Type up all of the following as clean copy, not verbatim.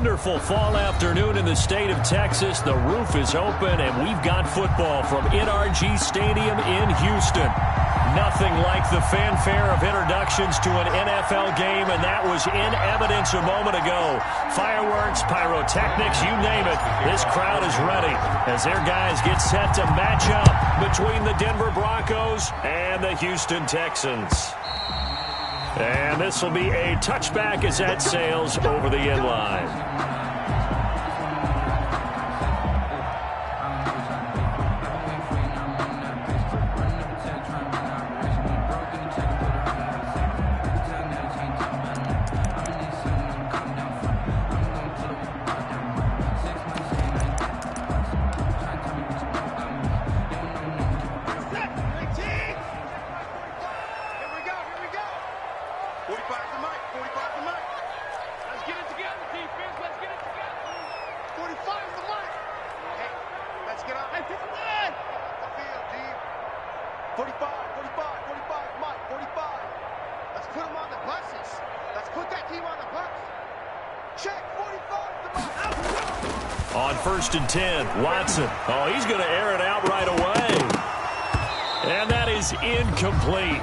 wonderful fall afternoon in the state of Texas. The roof is open, and we've got football from NRG Stadium in Houston. Nothing like the fanfare of introductions to an NFL game, and that was in evidence a moment ago. Fireworks, pyrotechnics, you name it. This crowd is ready as their guys get set to match up between the Denver Broncos and the Houston Texans. And this will be a touchback as that sails over the end line. On 1st and 10, Watson. Oh, he's going to air it out right away. And that is incomplete.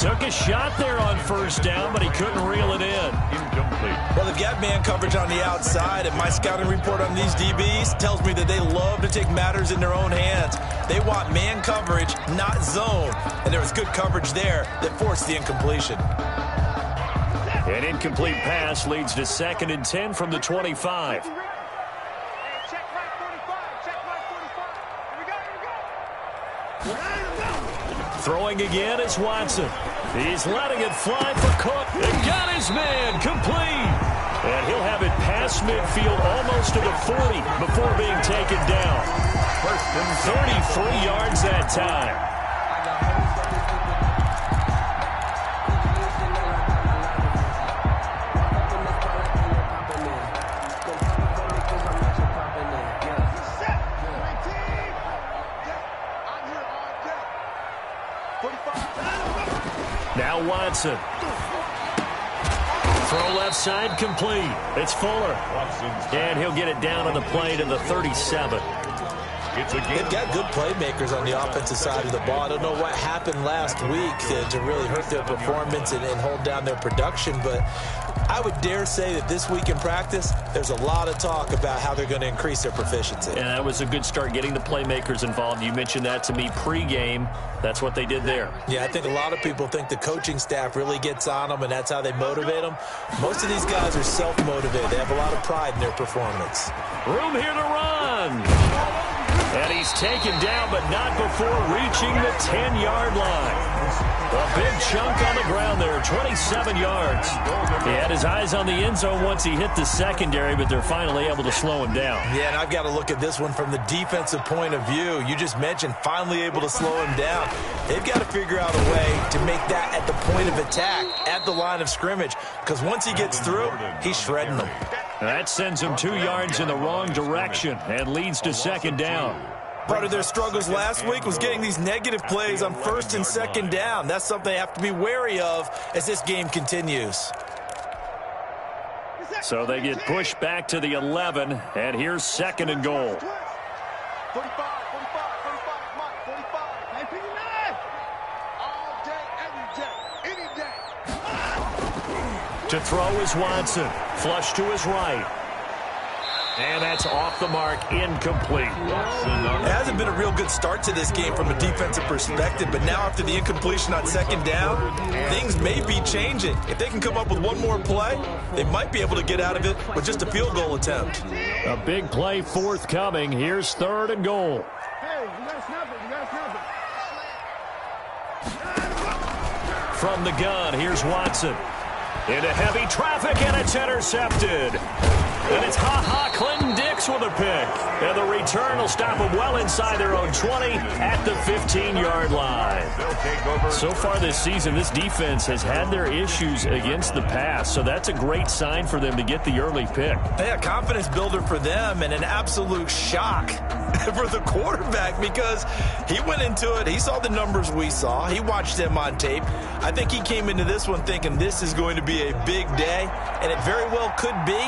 Took a shot there on 1st down, but he couldn't reel it in. Incomplete. Well, they've got man coverage on the outside, and my scouting report on these DBs tells me that they love to take matters in their own hands. They want man coverage, not zone. And there was good coverage there that forced the incompletion. An incomplete pass leads to 2nd and 10 from the 25. Throwing again is Watson. He's letting it fly for Cook. And got his man complete. And he'll have it past midfield almost to the 40 before being taken down. 33 yards that time. Now Watson. Throw left side complete. It's Fuller. And he'll get it down on the play to the 37. They've got good playmakers on the offensive side of the ball. I don't know what happened last week to really hurt their performance and hold down their production, but I would dare say that this week in practice, there's a lot of talk about how they're going to increase their proficiency. And that was a good start getting the playmakers involved. You mentioned that to me pregame. That's what they did there. Yeah, I think a lot of people think the coaching staff really gets on them, and that's how they motivate them. Most of these guys are self-motivated. They have a lot of pride in their performance. Room here to run. And he's taken down, but not before reaching the 10-yard line. A big chunk on the ground there, 27 yards. He had his eyes on the end zone once he hit the secondary, but they're finally able to slow him down. Yeah, and I've got to look at this one from the defensive point of view. You just mentioned finally able to slow him down. They've got to figure out a way to make that at the point of attack, at the line of scrimmage, because once he gets through, he's shredding them. That sends him 2 yards in the wrong direction and leads to 2nd down. Part of their struggles last week was getting these negative plays on 1st and 2nd down. That's something they have to be wary of as this game continues. So they get pushed back to the 11, and here's 2nd and goal. 45, 45, 45, Mike, 45. 59. All day, every day, any day. To throw is Watson. Flush to his right. And that's off the mark, incomplete. It hasn't been a real good start to this game from a defensive perspective, but now after the incompletion on 2nd down, things may be changing. If they can come up with one more play, they might be able to get out of it with just a field goal attempt. A big play forthcoming. Here's 3rd and goal. Hey, you got to snap it. You got to snap it. From the gun, here's Watson. Into heavy traffic, and it's intercepted. And it's Clinton Dix with a pick. And the return will stop them well inside their own 20 at the 15-yard line. So far this season, this defense has had their issues against the pass, so that's a great sign for them to get the early pick. Yeah, confidence builder for them and an absolute shock for the quarterback because he went into it. He saw the numbers we saw. He watched them on tape. I think he came into this one thinking this is going to be a big day, and it very well could be.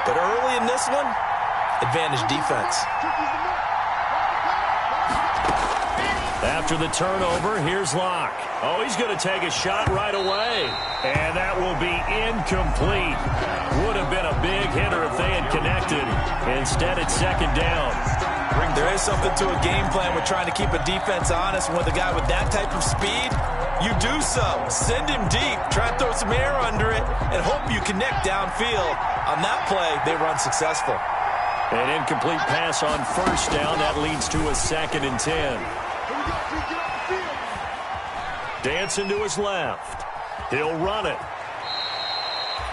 But early in this one, advantage defense. After the turnover, here's Locke. Oh, he's going to take a shot right away. And that will be incomplete. Would have been a big hitter if they had connected. Instead, it's second down. There is something to a game plan with trying to keep a defense honest. With a guy with that type of speed, you do so. Send him deep. Try and throw some air under it and hope you connect downfield. On that play, they run successful. An incomplete pass on first down. That leads to a 2nd and 10. Dancing to his left. He'll run it.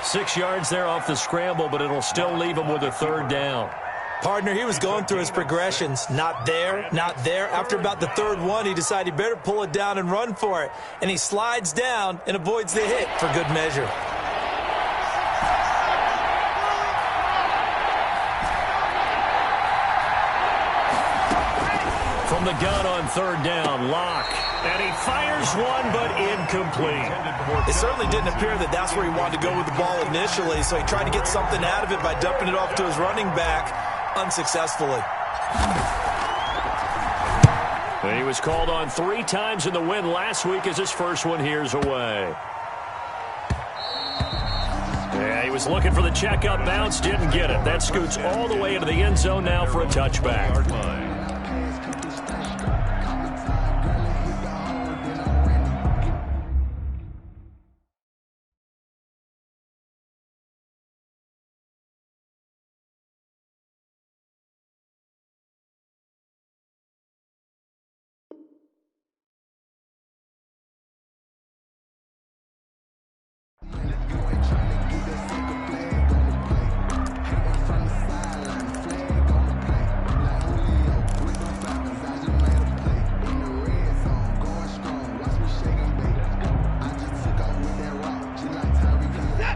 6 yards there off the scramble, but it'll still leave him with a 3rd down. Partner, he was going through his progressions. Not there, not there. After about the 3rd one, he decided he better pull it down and run for it. And he slides down and avoids the hit for good measure. From the gun on 3rd down, Locke. And he fires one, but incomplete. It certainly didn't appear that that's where he wanted to go with the ball initially, so he tried to get something out of it by dumping it off to his running back unsuccessfully. He was called on 3 times in the win last week as his first one here's away. Yeah, he was looking for the checkup bounce, didn't get it. That scoots all the way into the end zone now for a touchback.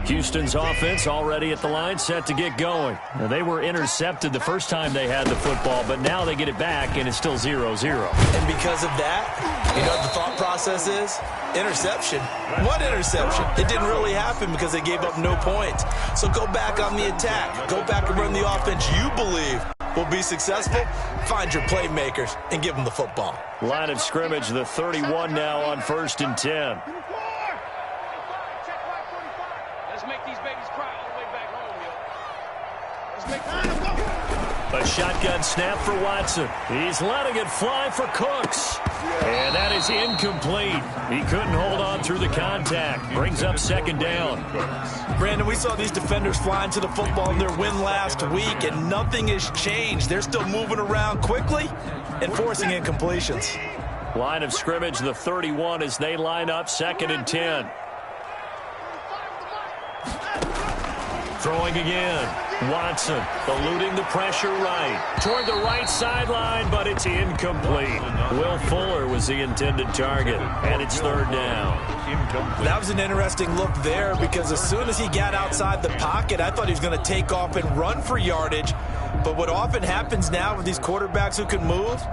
Houston's offense already at the line, set to get going. Now, they were intercepted the first time they had the football, but now they get it back, and it's still 0-0. And because of that, you know what the thought process is? Interception. What interception? It didn't really happen because they gave up no points. So go back on the attack. Go back and run the offense you believe will be successful. Find your playmakers and give them the football. Line of scrimmage, the 31 now on 1st and 10. A shotgun snap for Watson. He's letting it fly for Cooks. And that is incomplete. He couldn't hold on through the contact. Brings up 2nd down. Brandon, we saw these defenders flying to the football in their win last week, and nothing has changed. They're still moving around quickly and forcing incompletions. Line of scrimmage, the 31 as they line up 2nd and 10. Throwing again. Watson eluding the pressure right. Toward the right sideline, but it's incomplete. Will Fuller was the intended target, and it's 3rd down. That was an interesting look there because as soon as he got outside the pocket, I thought he was going to take off and run for yardage. But what often happens now with these quarterbacks who can move,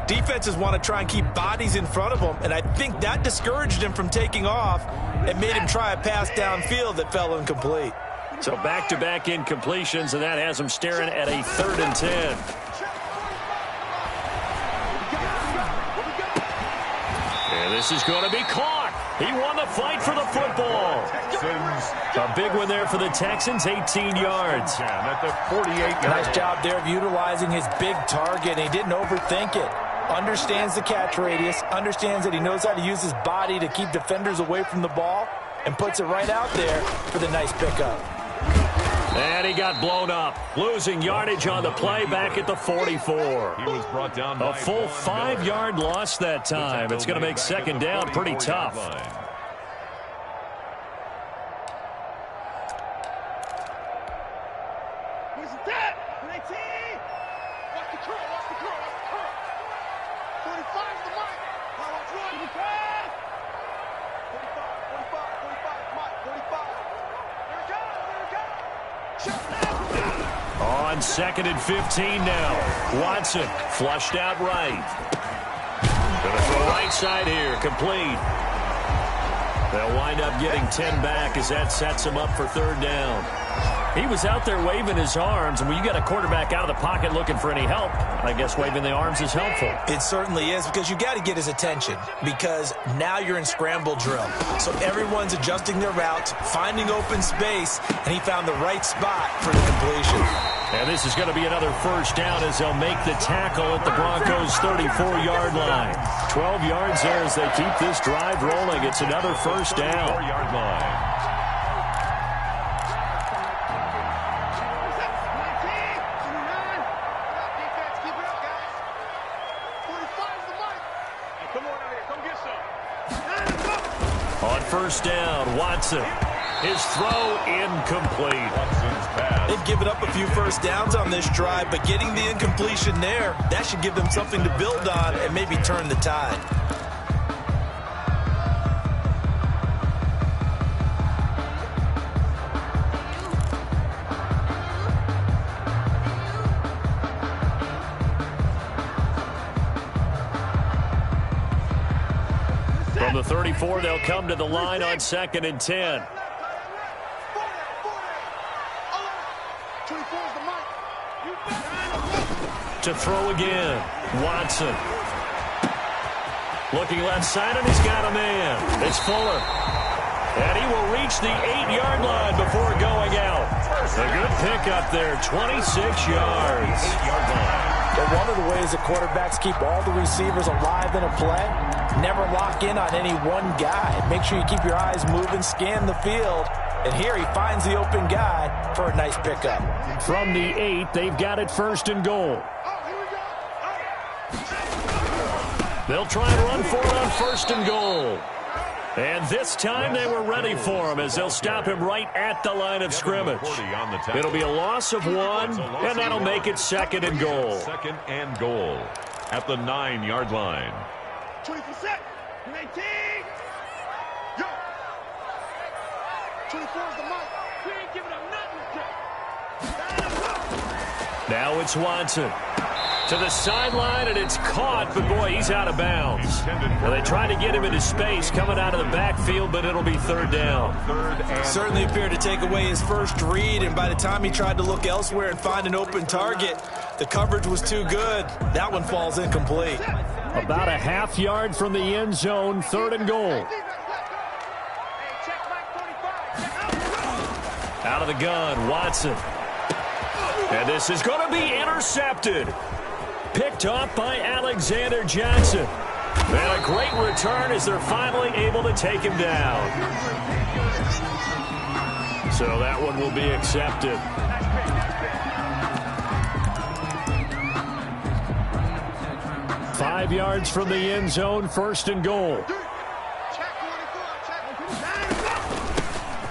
defenses want to try and keep bodies in front of them, and I think that discouraged him from taking off and made him try a pass downfield that fell incomplete. So back-to-back incompletions, and that has him staring at a 3rd and 10. And this is going to be caught. He won the fight for the football. A big one there for the Texans, 18 yards. At the 48 yards. Nice job there of utilizing his big target. He didn't overthink it. Understands the catch radius, understands that he knows how to use his body to keep defenders away from the ball, and puts it right out there for the nice pickup. And he got blown up, losing yardage on the play back at the 44. He was brought down a full 5-yard loss that time. It's going to make 2nd down pretty tough. Where's the tap? 19. Watch the curl, watch the curl, watch the curl. 45's the mic. Now watch run. 45. 45, 45, Mike, 45. There it goes, there it goes. On 2nd and 15 now. Watson flushed out right. Going to throw right side here, complete. They'll wind up getting 10 back as that sets them up for 3rd down. He was out there waving his arms, and when you got a quarterback out of the pocket looking for any help, I guess waving the arms is helpful. It certainly is, because you got to get his attention, because now you're in scramble drill. So everyone's adjusting their routes, finding open space, and he found the right spot for the completion. And this is going to be another first down as they'll make the tackle at the Broncos' 34-yard line. 12 yards there as they keep this drive rolling. It's another first down. 4-yard line. On first down, Watson. His throw incomplete. They've given up a few first downs on this drive, but getting the incompletion there, that should give them something to build on and maybe turn the tide. From the 34, they'll come to the line on 2nd and 10. To throw again, Watson. Looking left side, and he's got a man. It's Fuller. And he will reach the 8-yard line before going out. A good pickup there, 26 yards. 8-yard line. But one of the ways that quarterbacks keep all the receivers alive in a play, never lock in on any one guy. Make sure you keep your eyes moving, scan the field. And here he finds the open guy for a nice pickup. From the 8, they've got it 1st and goal. They'll try and run for it on 1st and goal. And this time they were ready for him as they'll stop him right at the line of scrimmage. It'll be a loss of 1, and that'll make it 2nd and goal. 2nd and goal at the 9-yard line. 20%, 19, go. 24 is the mark. We ain't giving up nothing. Now it's Watson. To the sideline, and it's caught, but boy, he's out of bounds. Well, they tried to get him into space coming out of the backfield, but it'll be 3rd down. Certainly appeared to take away his first read, and by the time he tried to look elsewhere and find an open target, the coverage was too good. That one falls incomplete. About a half yard from the end zone, 3rd and goal. Out of the gun, Watson. And this is going to be intercepted. Picked off by Alexander Johnson. And a great return as they're finally able to take him down. So that one will be accepted. Five yards from the end zone, 1st and goal.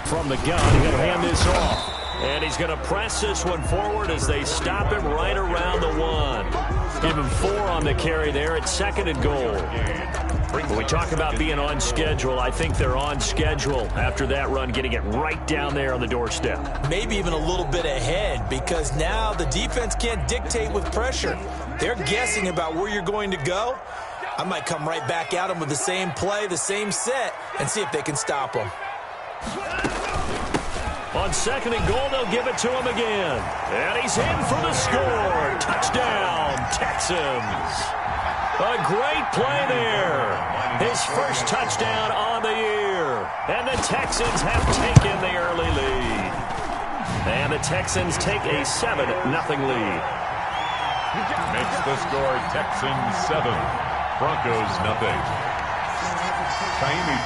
From the gun, he'll hand this off. And he's going to press this one forward as they stop him right around the 1. Give him 4 on the carry there at 2nd and goal. When we talk about being on schedule, I think they're on schedule after that run, getting it right down there on the doorstep. Maybe even a little bit ahead, because now the defense can't dictate with pressure. They're guessing about where you're going to go. I might come right back at them with the same play, the same set, and see if they can stop them. On 2nd and goal, they'll give it to him again. And he's in for the score. Touchdown, Texans. A great play there. His first touchdown on the year. And the Texans have taken the early lead. And the Texans take a 7-0 lead. Makes the score Texans 7, Broncos nothing.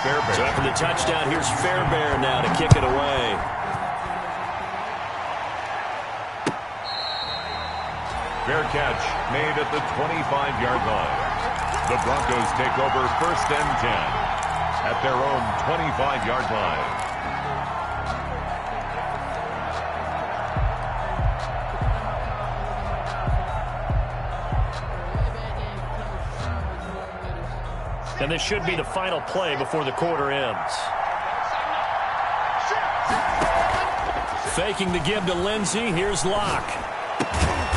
Fairbairn. So after the touchdown, here's Fairbairn now to kick it away. Fair catch made at the 25-yard line. The Broncos take over 1st and 10 at their own 25-yard line. And this should be the final play before the quarter ends. Faking the give to Lindsey. Here's Locke.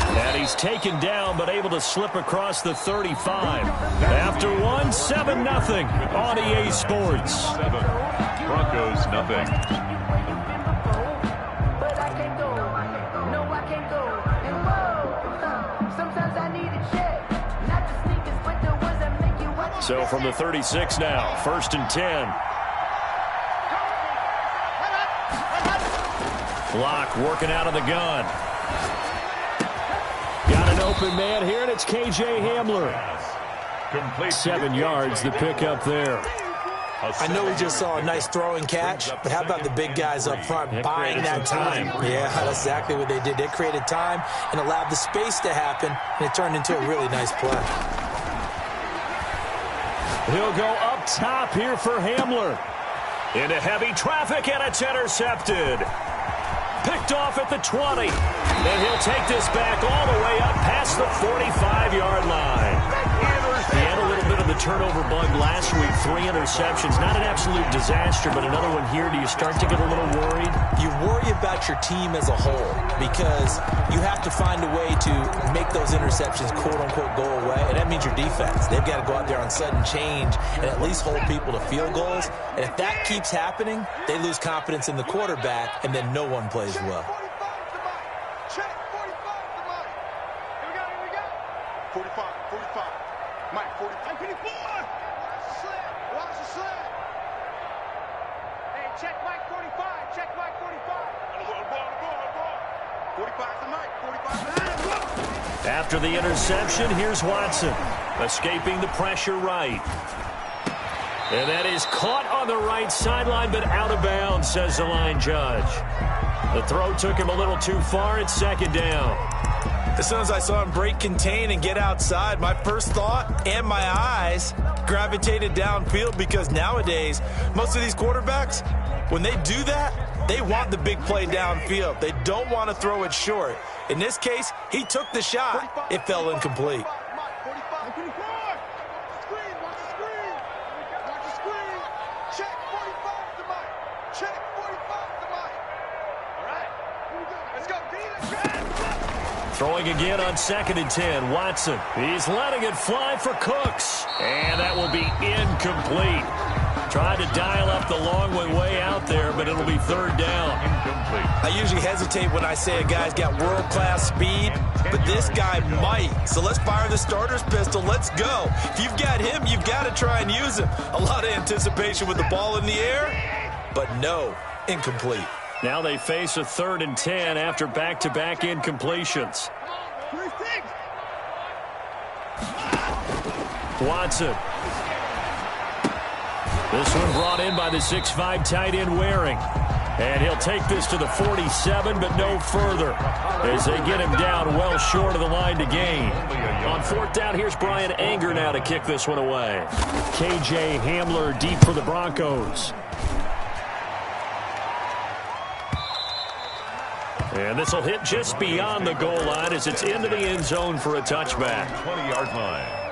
And he's taken down, but able to slip across the 35. After one, 7-0 on EA Sports. 7, Broncos nothing. So from the 36 now, 1st and 10. Block working out of the gun. Got an open man here, and it's K.J. Hamler. 7 yards, the pickup there. I know we just saw a nice throwing catch, but how about the big guys up front buying that time? Yeah, that's exactly what they did. They created time and allowed the space to happen, and it turned into a really nice play. He'll go up top here for Hamler. Into heavy traffic, and it's intercepted. Picked off at the 20. And he'll take this back all the way up past the 45-yard line. He had a little bit of the turnover bug last week. 3 interceptions. Not an absolute disaster, but another one here. Do you start to get a little worried? You worry about your team as a whole because you have to find a way to make those interceptions, quote-unquote, go away, and that means your defense. They've got to go out there on sudden change and at least hold people to field goals. And if that keeps happening, they lose confidence in the quarterback, and then no one plays well. Check 45 to Mike. Here we go. 45. Mike, 45. 54. Watch the slip. Hey, check Mike 45. Check Mike 45. Ball. 45 to Mike. 45 to After the interception, here's Watson. Escaping the pressure right. And that is caught on the right sideline, but out of bounds, says the line judge. The throw took him a little too far. It's 2nd down. As soon as I saw him break contain and get outside, my first thought and my eyes gravitated downfield because nowadays, most of these quarterbacks, when they do that, they want the big play downfield. They don't want to throw it short. In this case, he took the shot. It fell incomplete. Throwing again on 2nd and 10. Watson. He's letting it fly for Cooks. And that will be incomplete. Tried to dial up the long way out there, but it'll be 3rd down. Incomplete. I usually hesitate when I say a guy's got world-class speed, but this guy might. So let's fire the starter's pistol. Let's go. If you've got him, you've got to try and use him. A lot of anticipation with the ball in the air, but no, incomplete. Now they face a 3rd and 10 after back-to-back incompletions. Watson. This one brought in by the 6'5" tight end Waring. And he'll take this to the 47, but no further as they get him down well short of the line to gain. On 4th down, here's Brian Anger now to kick this one away. K.J. Hamler deep for the Broncos. And this will hit just beyond the goal line as it's into the end zone for a touchback. 20-yard line.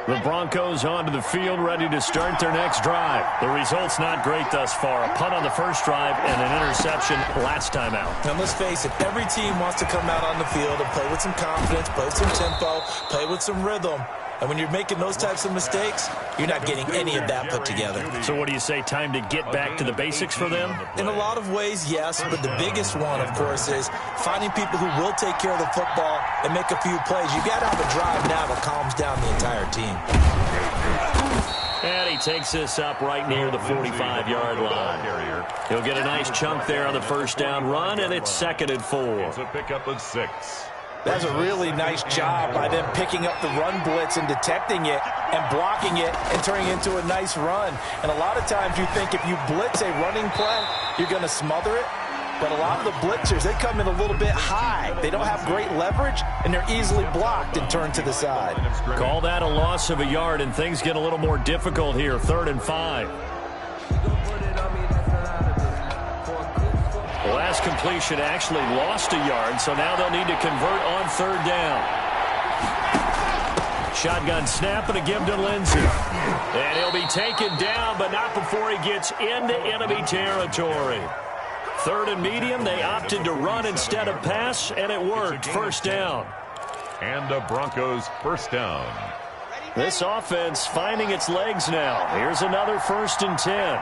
The Broncos onto the field, ready to start their next drive. The result's not great thus far. A punt on the first drive and an interception last time out. Now, let's face it, every team wants to come out on the field and play with some confidence, play with some tempo, play with some rhythm. And when you're making those types of mistakes, you're not getting any of that put together. So what do you say, time to get back to the basics for them? In a lot of ways, yes, but the biggest one, of course, is finding people who will take care of the football and make a few plays. You've got to have a drive now that calms down the entire team. And he takes this up right near the 45-yard line. He'll get a nice chunk there on the first down run, and it's 2nd and 4. It's a pickup of 6. That's a really nice job by them picking up the run blitz and detecting it and blocking it and turning it into a nice run. And a lot of times you think if you blitz a running play, you're going to smother it. But a lot of the blitzers, they come in a little bit high. They don't have great leverage, and they're easily blocked and turned to the side. Call that a loss of a yard, and things get a little more difficult here. 3rd and 5. The last completion actually lost a yard, so now they'll need to convert on 3rd down. Shotgun snap and a give to Lindsey. And he'll be taken down, but not before he gets into enemy territory. 3rd and medium, they opted to run instead of pass, and it worked. 1st down. And the Broncos 1st down. This offense finding its legs now. Here's another 1st and 10.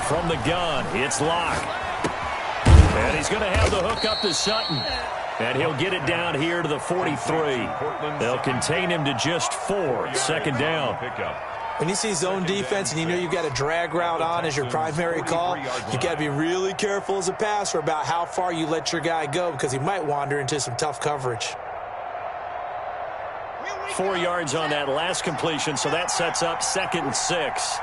From the gun, it's Locke. And he's going to have the hook up to Sutton. And he'll get it down here to the 43. They'll contain him to just 4. 2nd down. When you see zone defense and you know you've got a drag route on as your primary call, you got to be really careful as a passer about how far you let your guy go because he might wander into some tough coverage. 4 yards on that last completion, so that sets up 2nd and 6.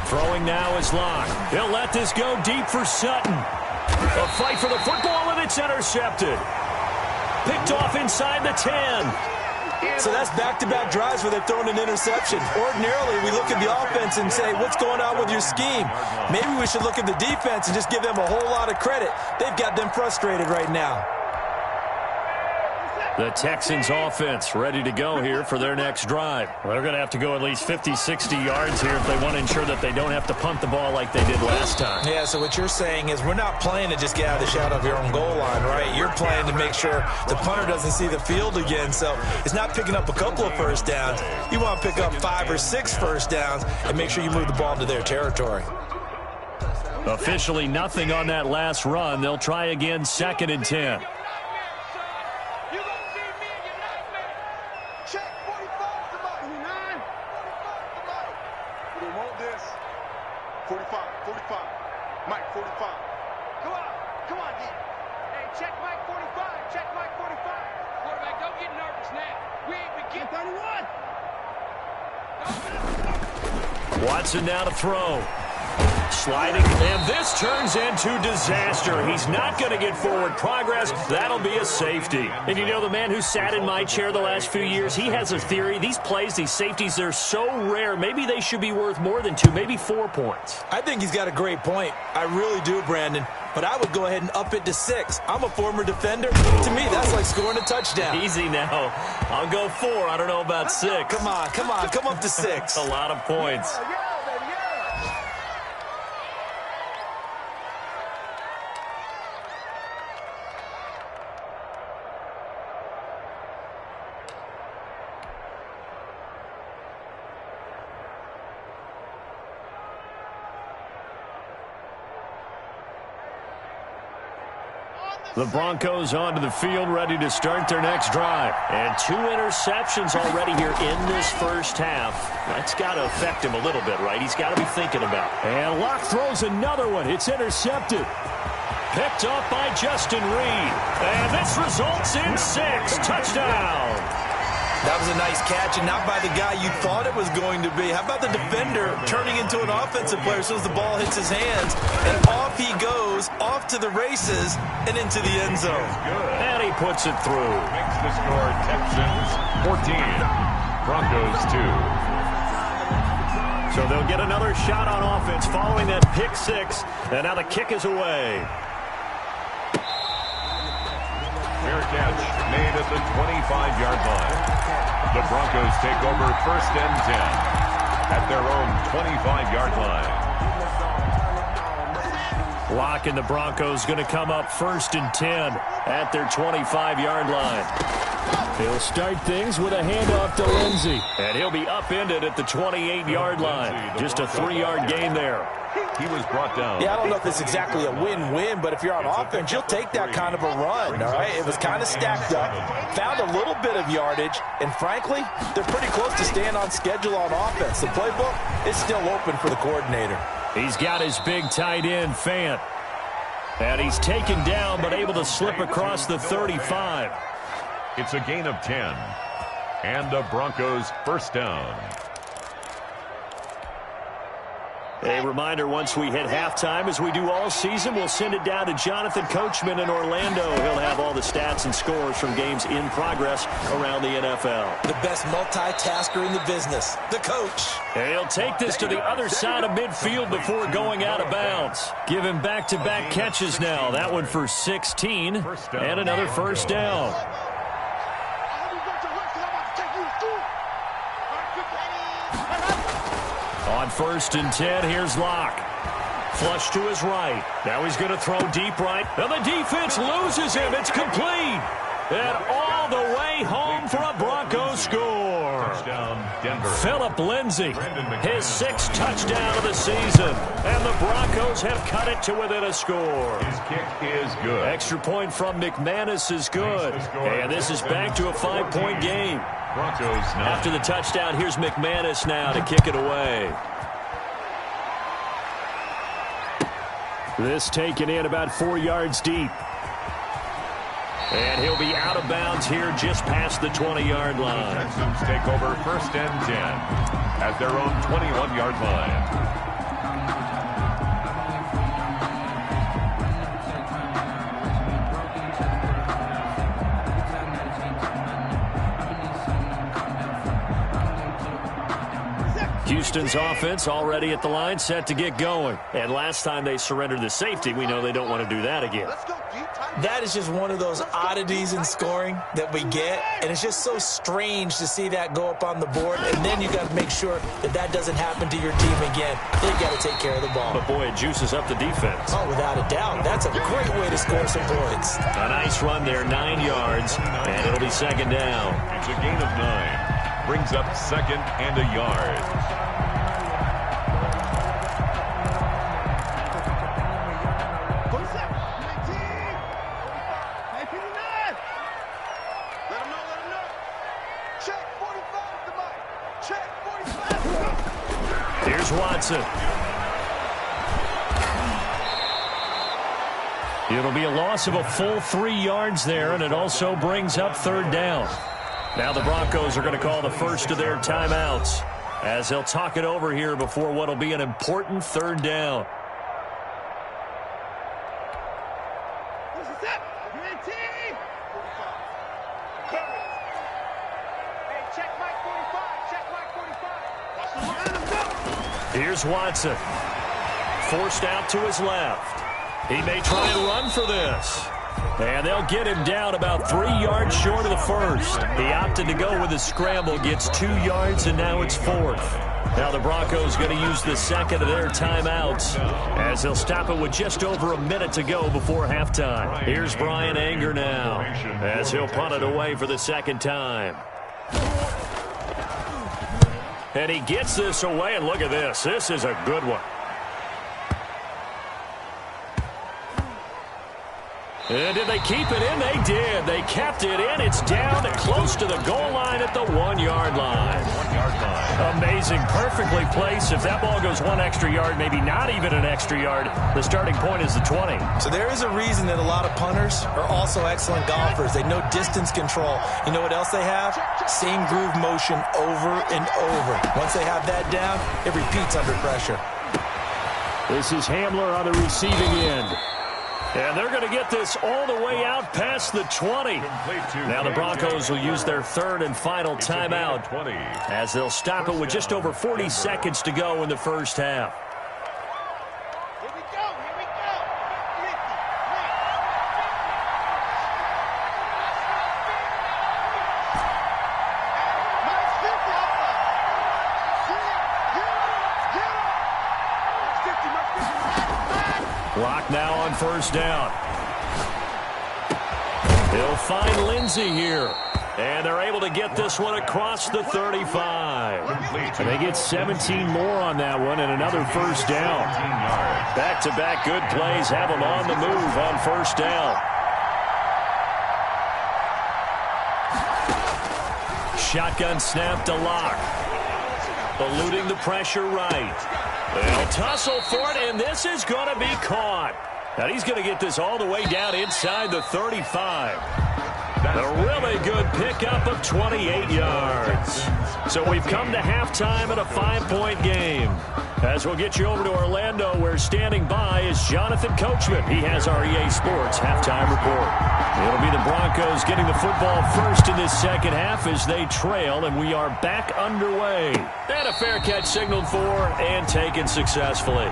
Throwing now is Locke. He'll let this go deep for Sutton. A fight for the football, and it's intercepted. Picked off inside the 10. So that's back-to-back drives where they've thrown an interception. Ordinarily, we look at the offense and say, what's going on with your scheme? Maybe we should look at the defense and just give them a whole lot of credit. They've got them frustrated right now. The Texans offense ready to go here for their next drive. Well, they're going to have to go at least 50, 60 yards here if they want to ensure that they don't have to punt the ball like they did last time. Yeah, so what you're saying is we're not playing to just get out of the shadow of your own goal line, right? You're playing to make sure the punter doesn't see the field again. So it's not picking up a couple of first downs. You want to pick up 5 or 6 first downs and make sure you move the ball into their territory. Officially nothing on that last run. They'll try again 2nd and 10. Watson now to throw. Sliding, and this turns into disaster. He's not going to get forward progress. That'll be a safety. And you know, the man who sat in my chair the last few years, he has a theory. These plays, these safeties, they're so rare. Maybe they should be worth more than 2, maybe 4 points. I think he's got a great point. I really do, Brandon. But I would go ahead and up it to 6. I'm a former defender. To me, that's like scoring a touchdown. Easy now. I'll go 4. I don't know about 6. Come on. Come up to 6. A lot of points. The Broncos onto the field, ready to start their next drive. And 2 interceptions already here in this first half. That's got to affect him a little bit, right? He's got to be thinking about it. And Locke throws another one. It's intercepted. Picked up by Justin Reed. And this results in 6. Touchdown. That was a nice catch, and not by the guy you thought it was going to be. How about the defender turning into an offensive player as soon as the ball hits his hands, and off he goes, off to the races, and into the end zone. And he puts it through. Makes the score Texans 14, Broncos 2. So they'll get another shot on offense following that pick 6, and now the kick is away. Fair catch made at the 25-yard line. The Broncos take over 1st and 10 at their own 25-yard line. Locke and the Broncos going to come up 1st and 10 at their 25-yard line. He'll start things with a handoff to Lindsey. And he'll be upended at the 28-yard line. Just a 3-yard gain there. He was brought down. Yeah, I don't know if it's exactly a win-win, but if you're on offense, you'll take that kind of a run, all right? It was kind of stacked up, found a little bit of yardage, and frankly, they're pretty close to staying on schedule on offense. The playbook is still open for the coordinator. He's got his big tight end, Fant. And he's taken down, but able to slip across the 35. It's a gain of 10. And the Broncos 1st down. A reminder, once we hit halftime, as we do all season, we'll send it down to Jonathan Coachman in Orlando. He'll have all the stats and scores from games in progress around the NFL. The best multitasker in the business, the coach. And he'll take this to the other side of midfield before going out of bounds. Give him back-to-back catches now. That one for 16 and another 1st down. On 1st and 10, here's Locke. Flush to his right. Now he's going to throw deep right. And the defense loses him. It's complete. And all the way home for a Broncos score. Touchdown, Denver. Phillip Lindsay, his 6th touchdown of the season. And the Broncos have cut it to within a score. His kick is good. Extra point from McManus is good. And this is back to a 5-point game. Broncos 9. After the touchdown, here's McManus now to kick it away. This taken in about 4 yards deep. And he'll be out of bounds here just past the 20-yard line. Texans take over 1st and 10 at their own 21-yard line. Houston's offense already at the line, set to get going. And last time they surrendered the safety, we know they don't want to do that again. That is just one of those oddities in scoring that we get, and it's just so strange to see that go up on the board, and then you got to make sure that that doesn't happen to your team again. Then you got to take care of the ball. But boy, it juices up the defense. Oh, without a doubt. That's a great way to score some points. A nice run there, 9 yards, and it'll be 2nd down. It's a gain of 9. Brings up 2nd and a yard. Here's Watson. It'll be a loss of a full 3 yards there, and it also brings up 3rd down. Now the Broncos are going to call the first of their timeouts as they'll talk it over here before what will be an important 3rd down. Here's Watson. Forced out to his left. He may try and run for this. And they'll get him down about 3 yards short of the first. He opted to go with a scramble, gets 2 yards, and now it's 4th. Now the Broncos going to use the second of their timeouts as they'll stop it with just over a minute to go before halftime. Here's Brian Anger now as he'll punt it away for the 2nd time. And he gets this away, and look at this. This is a good one. And did they keep it in? They did. They kept it in. It's down close to the goal line at the 1-yard line. 1-yard line. Amazing. Perfectly placed. If that ball goes 1 extra yard, maybe not even an extra yard, the starting point is the 20. So there is a reason that a lot of punters are also excellent golfers. They know distance control. You know what else they have? Same groove motion over and over. Once they have that down, it repeats under pressure. This is Hamler on the receiving end. And they're going to get this all the way out past the 20. Now the Broncos will use their 3rd and final timeout as they'll stop it with just over 40 seconds to go in the first half. Clock now on 1st down. He'll find Lindsay here. And they're able to get this one across the 35. And they get 17 more on that one and another 1st down. Back-to-back good plays have them on the move on 1st down. Shotgun snap to Locke. Eluding the pressure right. They'll tussle for it, and this is going to be caught. Now he's going to get this all the way down inside the 35. A really good pickup of 28 yards. So we've come to halftime in a 5-point game. As we'll get you over to Orlando, where standing by is Jonathan Coachman. He has our EA Sports halftime report. It'll be the Broncos getting the football first in this 2nd half as they trail, and we are back underway. And a fair catch signaled for and taken successfully.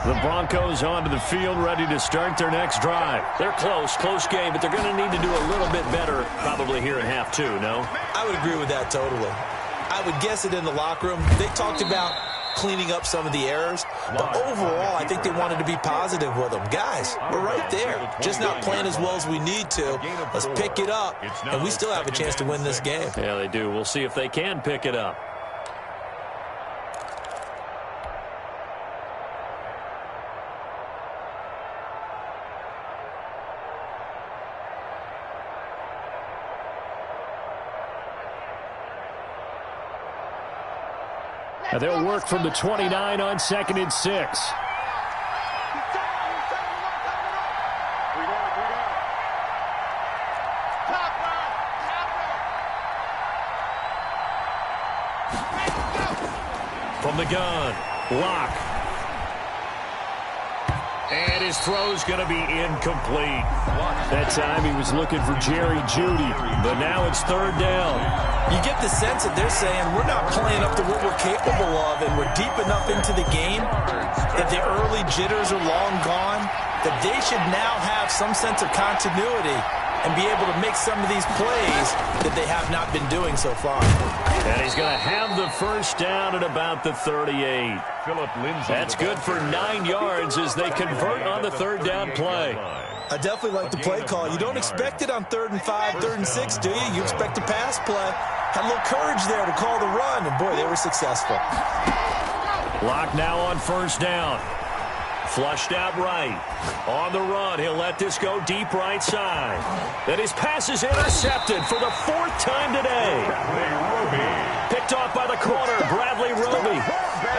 The Broncos onto the field, ready to start their next drive. They're close game, but they're going to need to do a little bit better probably here in half two, no? I would agree with that totally. I would guess it in the locker room. They talked about cleaning up some of the errors, but overall, I think they wanted to be positive with them. Guys, we're right there. Just not playing as well as we need to. Let's pick it up, and we still have a chance to win this game. Yeah, they do. We'll see if they can pick it up. They'll work from the 29 on 2nd and 6. From the gun, Locke. And his throw's going to be incomplete. That time he was looking for Jerry Jeudy, but now it's 3rd down. You get the sense that they're saying we're not playing up to what we're capable of, and we're deep enough into the game that the early jitters are long gone, that they should now have some sense of continuity and be able to make some of these plays that they have not been doing so far. And he's going to have the first down at about the 38. That's good for 9 yards as they convert on the 3rd down play. I definitely like the play call. You don't expect it on 3rd and 5, 3rd and 6, do you? You expect a pass play. Had a little courage there to call the run, and boy, they were successful. Locke now on 1st down. Flushed out right. On the run, he'll let this go deep right side. Then his pass is intercepted for the 4th time today. Picked off by the corner, Bradley Roby.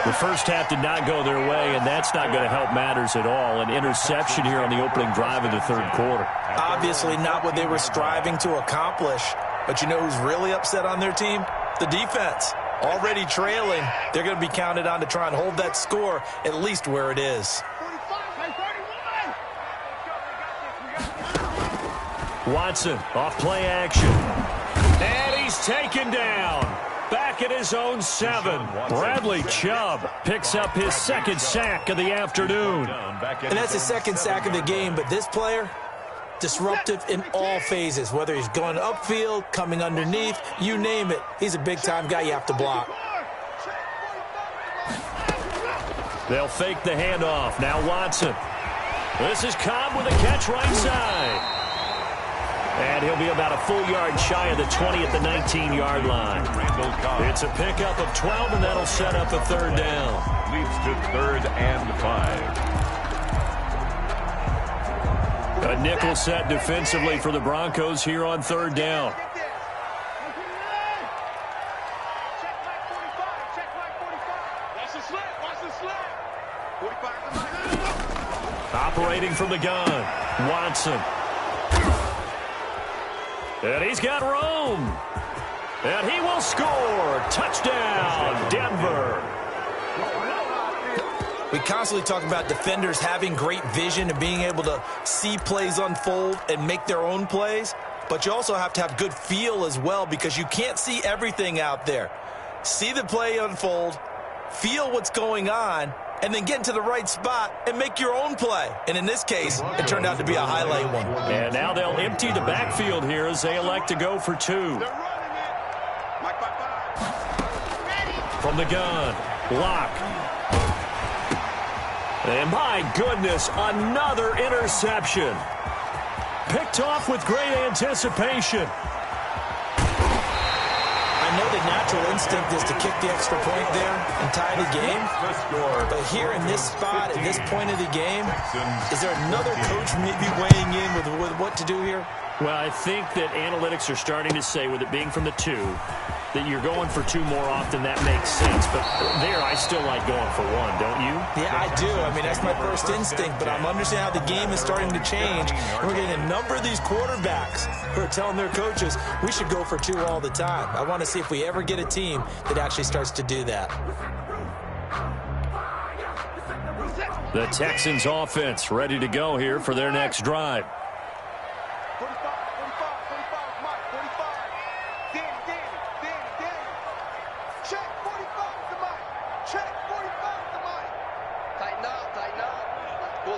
The first half did not go their way, and that's not going to help matters at all. An interception here on the opening drive of the 3rd quarter. Obviously not what they were striving to accomplish. But you know who's really upset on their team? The defense. Already trailing. They're going to be counted on to try and hold that score at least where it is. Watson off play action. And he's taken down. Back at his own 7. Bradley Chubb picks up his 2nd sack of the afternoon. And that's his 2nd sack of the game, but this player, disruptive in all phases, whether he's going upfield, coming underneath, you name it. He's a big-time guy you have to block. They'll fake the handoff. Now Watson. This is Cobb with a catch right side. And he'll be about a full yard shy of the 20 at the 19-yard line. It's a pickup of 12, and that'll set up a 3rd down. Leads to 3rd and 5. A nickel set defensively for the Broncos here on 3rd down. Operating from the gun, Watson. And he's got Rome. And he will score. Touchdown, Denver. We constantly talk about defenders having great vision and being able to see plays unfold and make their own plays. But you also have to have good feel as well, because you can't see everything out there. See the play unfold, feel what's going on, and then get into the right spot and make your own play. And in this case, it turned out to be a highlight one. And now they'll empty the backfield here as they elect to go for 2. From the gun, Locke. And my goodness, another interception. Picked off with great anticipation. I know the natural instinct is to kick the extra point there and tie the game. But here in this spot, at this point of the game, is there another coach maybe weighing in with what to do here? Well, I think that analytics are starting to say, with it being from the 2, that you're going for 2 more often. That makes sense. But there, I still like going for 1, don't you? Yeah, I do. I mean, that's my first instinct. But I'm understanding how the game is starting to change. And we're getting a number of these quarterbacks who are telling their coaches, we should go for 2 all the time. I want to see if we ever get a team that actually starts to do that. The Texans offense ready to go here for their next drive. 45, Mike, 45. Danny. Check 45 to Mike. Check 45 to Mike. Tighten up.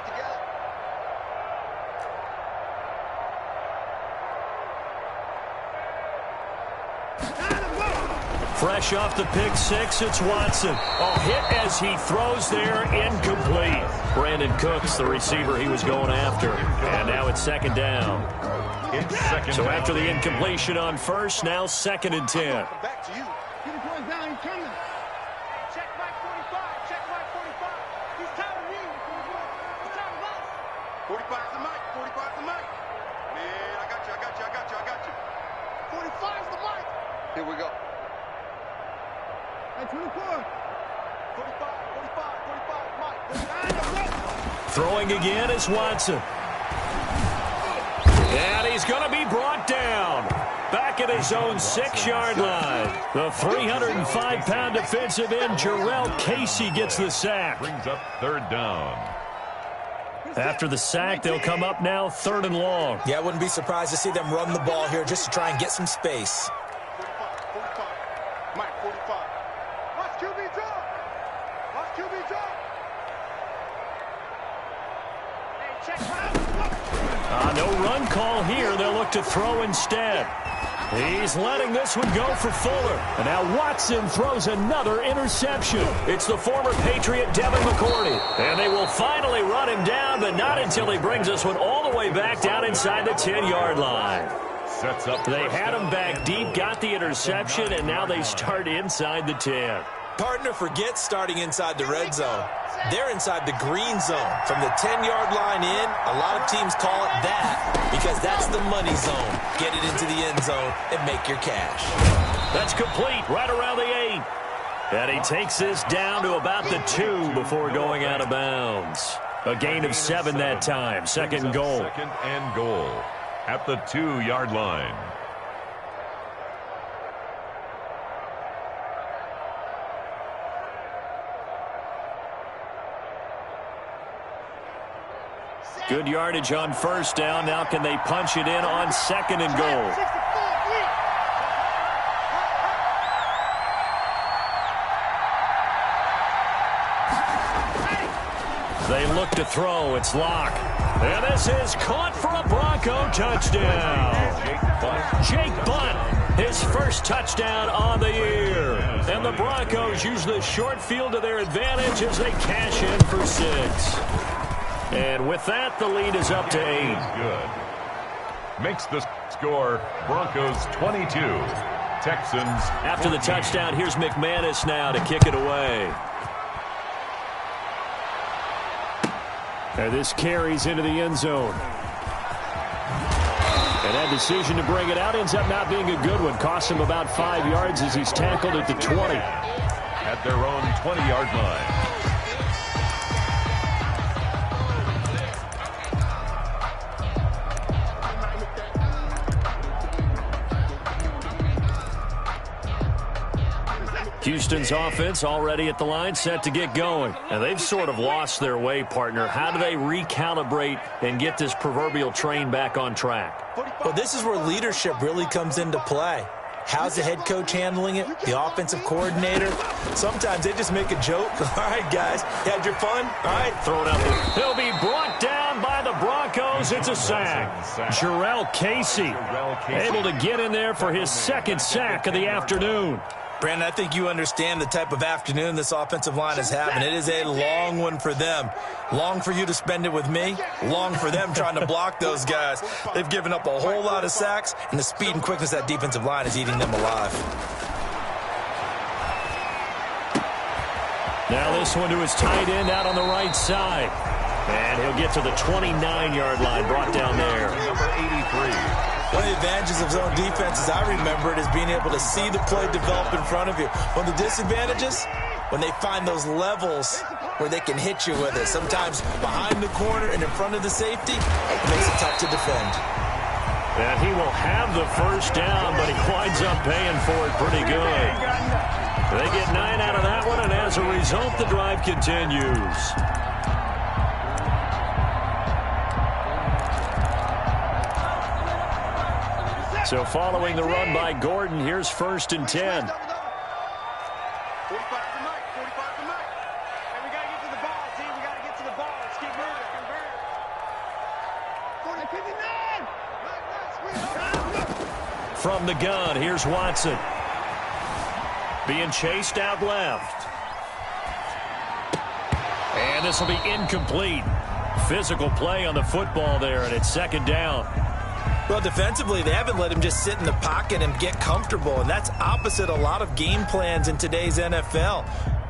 it together. Fresh off the pick six, it's Watson. Oh, hit as he throws there, incomplete. Brandon Cooks, the receiver he was going after. And now it's second down. So after the incompletion on first, now 2nd and 10. Back to you. Get the boys down, he's coming. Check Mike 45, check Mike 45. He's tired of me. He's tired of us. 45's the mic, 45's the mic. Man, I got you. 45's the mic. Here we go. Hey, 24. 45, Mike. Throwing again is Watson. And he's going to be brought down. Back at his own 6-yard line. The 305-pound defensive end, Jarrell Casey, gets the sack. Brings up 3rd down. After the sack, they'll come up now 3rd and long. Yeah, I wouldn't be surprised to see them run the ball here just to try and get some space. 45. Mike 45. Watch QB drop. Watch QB drop. Hey, check out. No run call here. They'll look to throw instead. He's letting this one go for Fuller. And now Watson throws another interception. It's the former Patriot Devin McCourty. And they will finally run him down, but not until he brings this one all the way back down inside the 10-yard line. Sets up. They had him back deep, got the interception, and now they start inside the 10. Partner forgets starting inside the red zone. They're inside the green zone. From the 10-yard line in, a lot of teams call it that because that's the money zone. Get it into the end zone and make your cash. That's complete right around the 8. And he takes this down to about the 2 before going out of bounds. A gain of 7 that time. 2nd and goal. 2nd and goal at the 2-yard line. Good yardage on 1st down. Now can they punch it in on 2nd and goal? They look to throw. It's Locke. And this is caught for a Bronco touchdown. Jake Butt, his first touchdown on the year. And the Broncos use the short field to their advantage as they cash in for 6. And with that, the lead is up to 8. Good. Makes the score Broncos 22. Texans. After the touchdown, here's McManus now to kick it away. And this carries into the end zone. And that decision to bring it out ends up not being a good one. Costs him about 5 yards as he's tackled at the 20. At their own 20-yard line. Houston's offense already at the line, set to get going. And they've sort of lost their way, partner. How do they recalibrate and get this proverbial train back on track? Well, this is where leadership really comes into play. How's the head coach handling it? The offensive coordinator? Sometimes they just make a joke. All right, guys, you had your fun? All right, throw it out there. He'll be brought down by the Broncos. It's a sack. Jarrell Casey able to get in there for his 2nd sack of the afternoon. Brandon, I think you understand the type of afternoon this offensive line is having. It is a long one for them. Long for you to spend it with me. Long for them trying to block those guys. They've given up a whole lot of sacks, and the speed and quickness of that defensive line is eating them alive. Now this one to his tight end out on the right side. And he'll get to the 29-yard line, brought down there. Number 83. One of the advantages of zone defense, as I remember it, is being able to see the play develop in front of you. One of the disadvantages, when they find those levels where they can hit you with it. Sometimes behind the corner and in front of the safety, it makes it tough to defend. And he will have the 1st down, but he winds up paying for it pretty good. They get 9 out of that one, and as a result, the drive continues. So following the run by Gordon, here's 1st and 10. 45 to Mike. 45 to Mike. And we got to get to the ball, team. We got to get to the ball. Let's keep moving. From the gun, here's Watson. Being chased out left. And this will be incomplete. Physical play on the football there, and it's second down. Well, defensively, they haven't let him just sit in the pocket and get comfortable, and that's opposite a lot of game plans in today's NFL.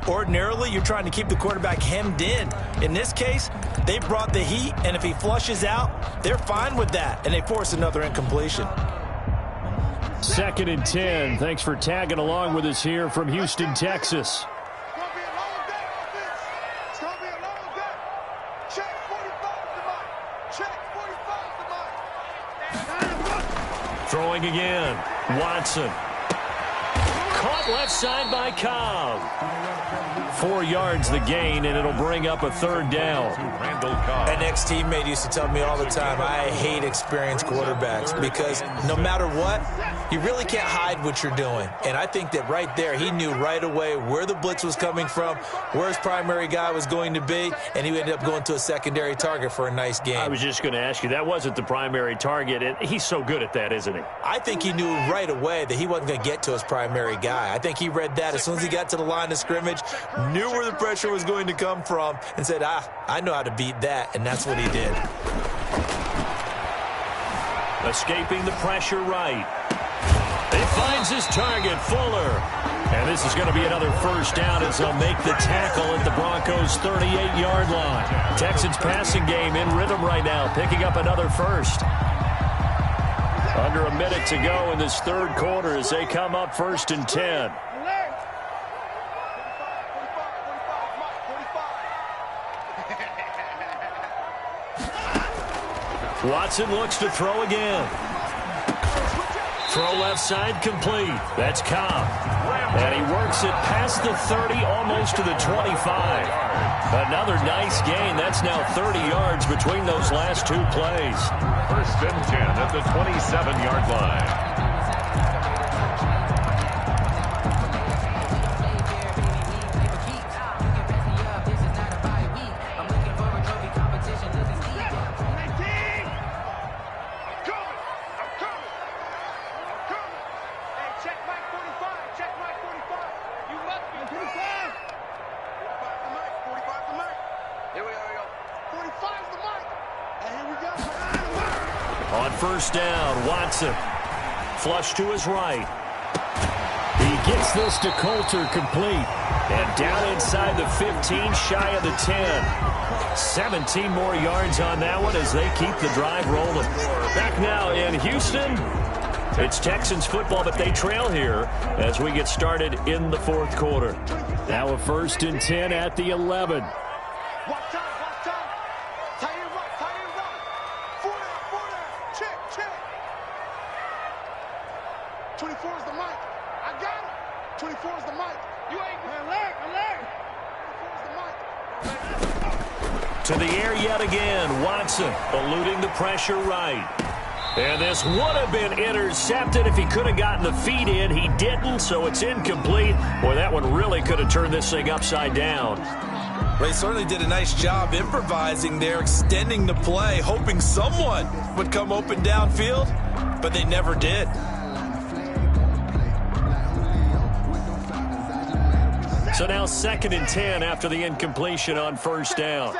Ordinarily, you're trying to keep the quarterback hemmed in. In this case, they brought the heat, and if he flushes out, they're fine with that, and they force another incompletion. 2nd and 10. Thanks for tagging along with us here from Houston, Texas. Throwing again. Watson. Caught left side by Cobb. 4 yards the gain, and it'll bring up a third down. An ex-teammate used to tell me all the time, I hate experienced quarterbacks because no matter what, you really can't hide what you're doing. And I think that right there, he knew right away where the blitz was coming from, where his primary guy was going to be, and he ended up going to a secondary target for a nice game. I was just going to ask you, that wasn't the primary target, and he's so good at that, isn't he? I think he knew right away that he wasn't going to get to his primary guy. I think he read that as soon as he got to the line of scrimmage, knew where the pressure was going to come from, and said, I know how to beat that, and that's what he did. Escaping the pressure right. He finds his target, Fuller. And this is going to be another first down as they'll make the tackle at the Broncos' 38-yard line. Texans passing game in rhythm right now, picking up another first. Under a minute to go in this third quarter as they come up 1st and 10. Watson looks to throw again. Throw left side complete. That's Cobb. And he works it past the 30, almost to the 25. Another nice gain. That's now 30 yards between those last 2 plays. 1st and 10 at the 27-yard line. On first down, Watson. Flush to his right. He gets this to Coulter complete. And down inside the 15, shy of the 10. 17 more yards on that one as they keep the drive rolling. Back now in Houston. It's Texans football, but they trail here as we get started in the fourth quarter. Now a 1st and 10 at the 11. To the air yet again. Watson eluding the pressure right. And this would have been intercepted if he could have gotten the feet in. He didn't, so it's incomplete. Boy, that one really could have turned this thing upside down. Well, he certainly did a nice job improvising there, extending the play, hoping someone would come open downfield, but they never did. So now 2nd and 10 after the incompletion on first down.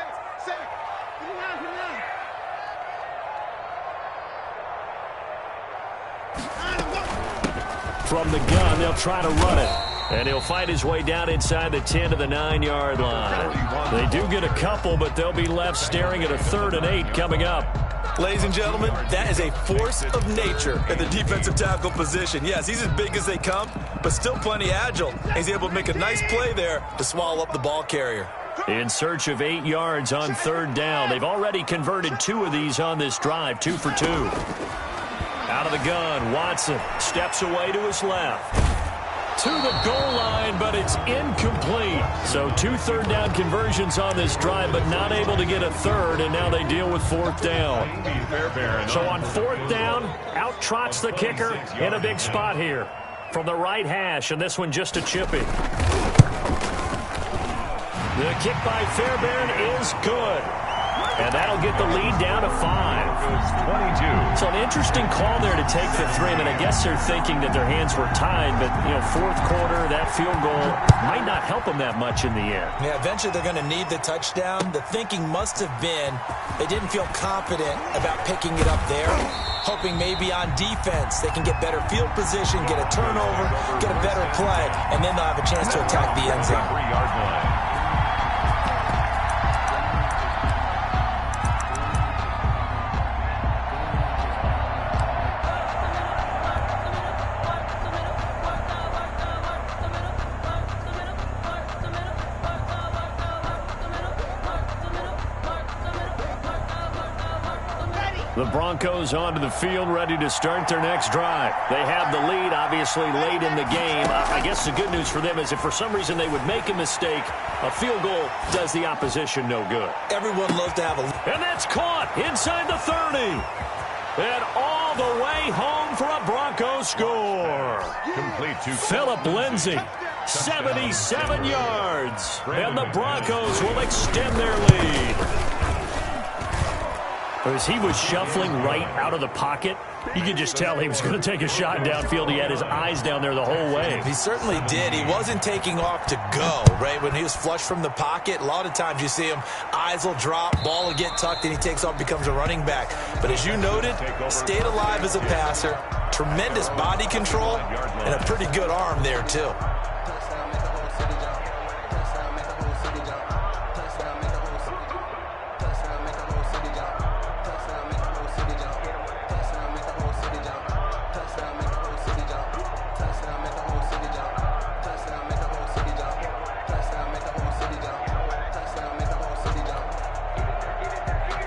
From the gun, they'll try to run it. And he'll fight his way down inside the 10 to the 9-yard line. They do get a couple, but they'll be left staring at a 3rd and 8 coming up. Ladies and gentlemen, that is a force of nature at the defensive tackle position. Yes, he's as big as they come, but still plenty agile. He's able to make a nice play there to swallow up the ball carrier. In search of 8 yards on 3rd down. They've already converted 2 of these on this drive, 2 for 2. Out of the gun, Watson steps away to his left. To the goal line, but it's incomplete. So 2 3rd down conversions on this drive, but not able to get a 3rd, and now they deal with 4th down. So on 4th down, out trots the kicker in a big spot here. From the right hash, and this one just a chippy. The kick by Fairbairn is good. And that'll get the lead down to 5. 22. So an interesting call there to take the 3. I mean, I guess they're thinking that their hands were tied, but, fourth quarter, that field goal might not help them that much in the end. Yeah, eventually they're going to need the touchdown. The thinking must have been they didn't feel confident about picking it up there, hoping maybe on defense they can get better field position, get a turnover, get a better play, and then they'll have a chance to attack the end zone. 3-yard line. The Broncos onto the field, ready to start their next drive. They have the lead, obviously, late in the game. I guess the good news for them is if for some reason they would make a mistake, a field goal does the opposition no good. Everyone loves to have a lead. And that's caught inside the 30. And all the way home for a Broncos score. Complete to Phillip Lindsay, 77 yards. And the Broncos will extend their lead. As he was shuffling right out of the pocket, you could just tell he was going to take a shot downfield. He had his eyes down there the whole way. He certainly did. He wasn't taking off to go, right? When he was flush from the pocket, a lot of times you see him, eyes will drop, ball will get tucked, and he takes off, becomes a running back. But as you noted, stayed alive as a passer, tremendous body control, and a pretty good arm there, too.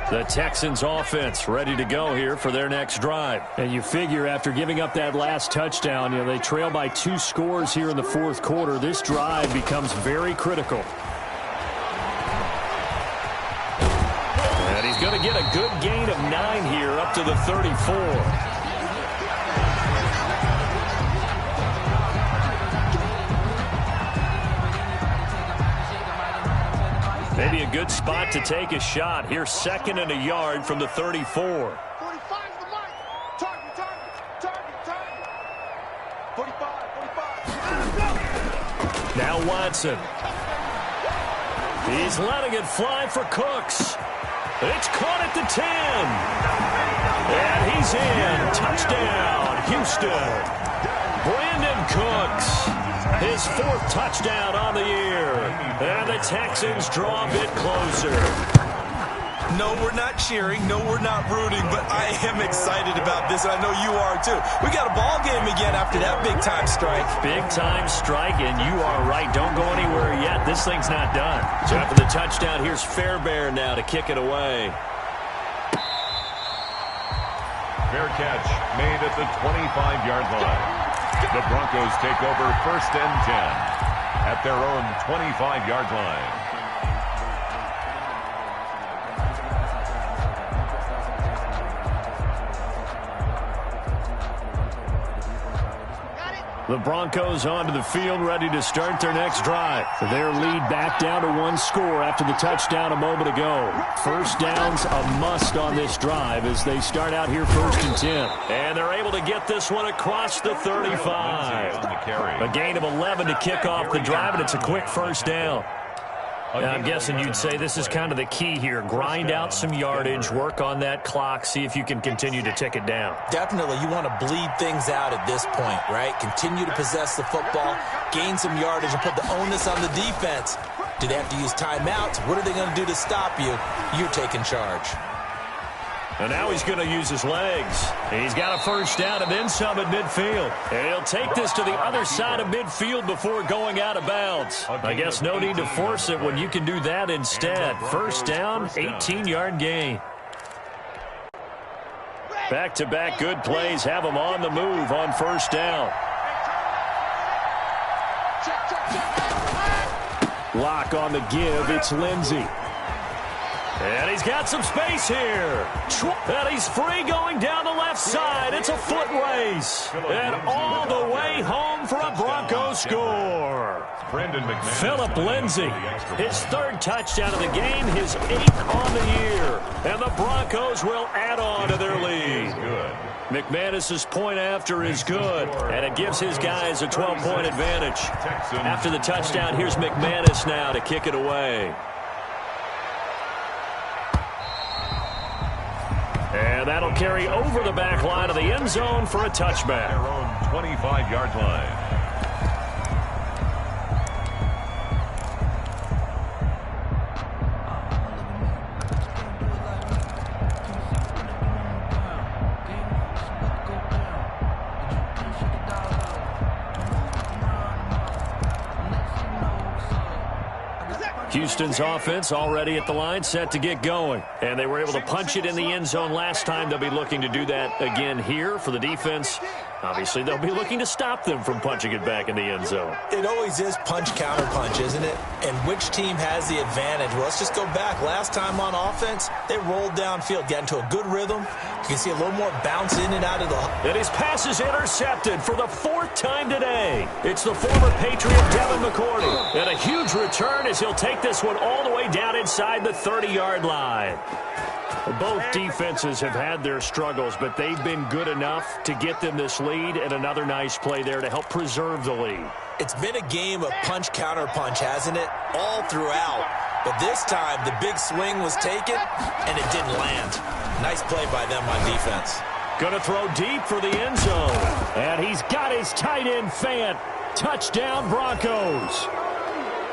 The Texans offense ready to go here for their next drive. And you figure after giving up that last touchdown, they trail by 2 scores here in the fourth quarter. This drive becomes very critical. And he's going to get a good gain of 9 here up to the 34. Maybe a good spot to take a shot. Here's 2nd and a yard from the 34. 45's the mark. Target. 45. Now Watson. He's letting it fly for Cooks. It's caught at the 10. And he's in. Touchdown, Houston. Brandon Cooks. His 4th touchdown on the year. And the Texans draw a bit closer. No, we're not cheering. No, we're not rooting. But I am excited about this. I know you are, too. We got a ball game again after that big-time strike. Big-time strike, and you are right. Don't go anywhere yet. This thing's not done. So after the touchdown, here's Fairbairn now to kick it away. Fair catch made at the 25-yard line. The Broncos take over 1st and 10 at their own 25-yard line. The Broncos onto the field, ready to start their next drive. Their lead back down to 1 score after the touchdown a moment ago. First down's a must on this drive as they start out here 1st and 10. And they're able to get this one across the 35. A gain of 11 to kick off the drive, and it's a quick first down. Now, I'm guessing you'd say this is kind of the key here. Grind out some yardage, work on that clock, see if you can continue to tick it down. Definitely, you want to bleed things out at this point, right? Continue to possess the football, gain some yardage, and put the onus on the defense. Do they have to use timeouts? What are they going to do to stop you? You're taking charge. And now he's going to use his legs. He's got a first down and then some at midfield. And he'll take this to the other side of midfield before going out of bounds. I guess no need to force it when you can do that instead. First down, 18-yard gain. Back-to-back good plays have him on the move on first down. Lock on the give. It's Lindsay. And he's got some space here. And he's free going down the left side. It's a foot race. And all the way home for a Broncos score. Philip Lindsay, his third touchdown of the game, his 8th on the year. And the Broncos will add on to their lead. McManus's point after is good, and it gives his guys a 12-point advantage. After the touchdown, here's McManus now to kick it away. And that'll carry over the back line of the end zone for a touchback. Their own 25-yard line. Houston's offense already at the line, set to get going. And they were able to punch it in the end zone last time. They'll be looking to do that again here for the defense. Obviously, they'll be looking to stop them from punching it back in the end zone. It always is punch, counter punch, isn't it? And which team has the advantage? Well, let's just go back. Last time on offense, they rolled downfield, got into a good rhythm. You can see a little more bounce in and out of the... And his pass is intercepted for the 4th time today. It's the former Patriot Devin McCourty. And a huge return as he'll take this one all the way down inside the 30-yard line. Both defenses have had their struggles, but they've been good enough to get them this lead, and another nice play there to help preserve the lead. It's been a game of punch, counter punch, hasn't it? All throughout. But this time, the big swing was taken, and it didn't land. Nice play by them on defense. Going to throw deep for the end zone. And he's got his tight end, Fant. Touchdown, Broncos.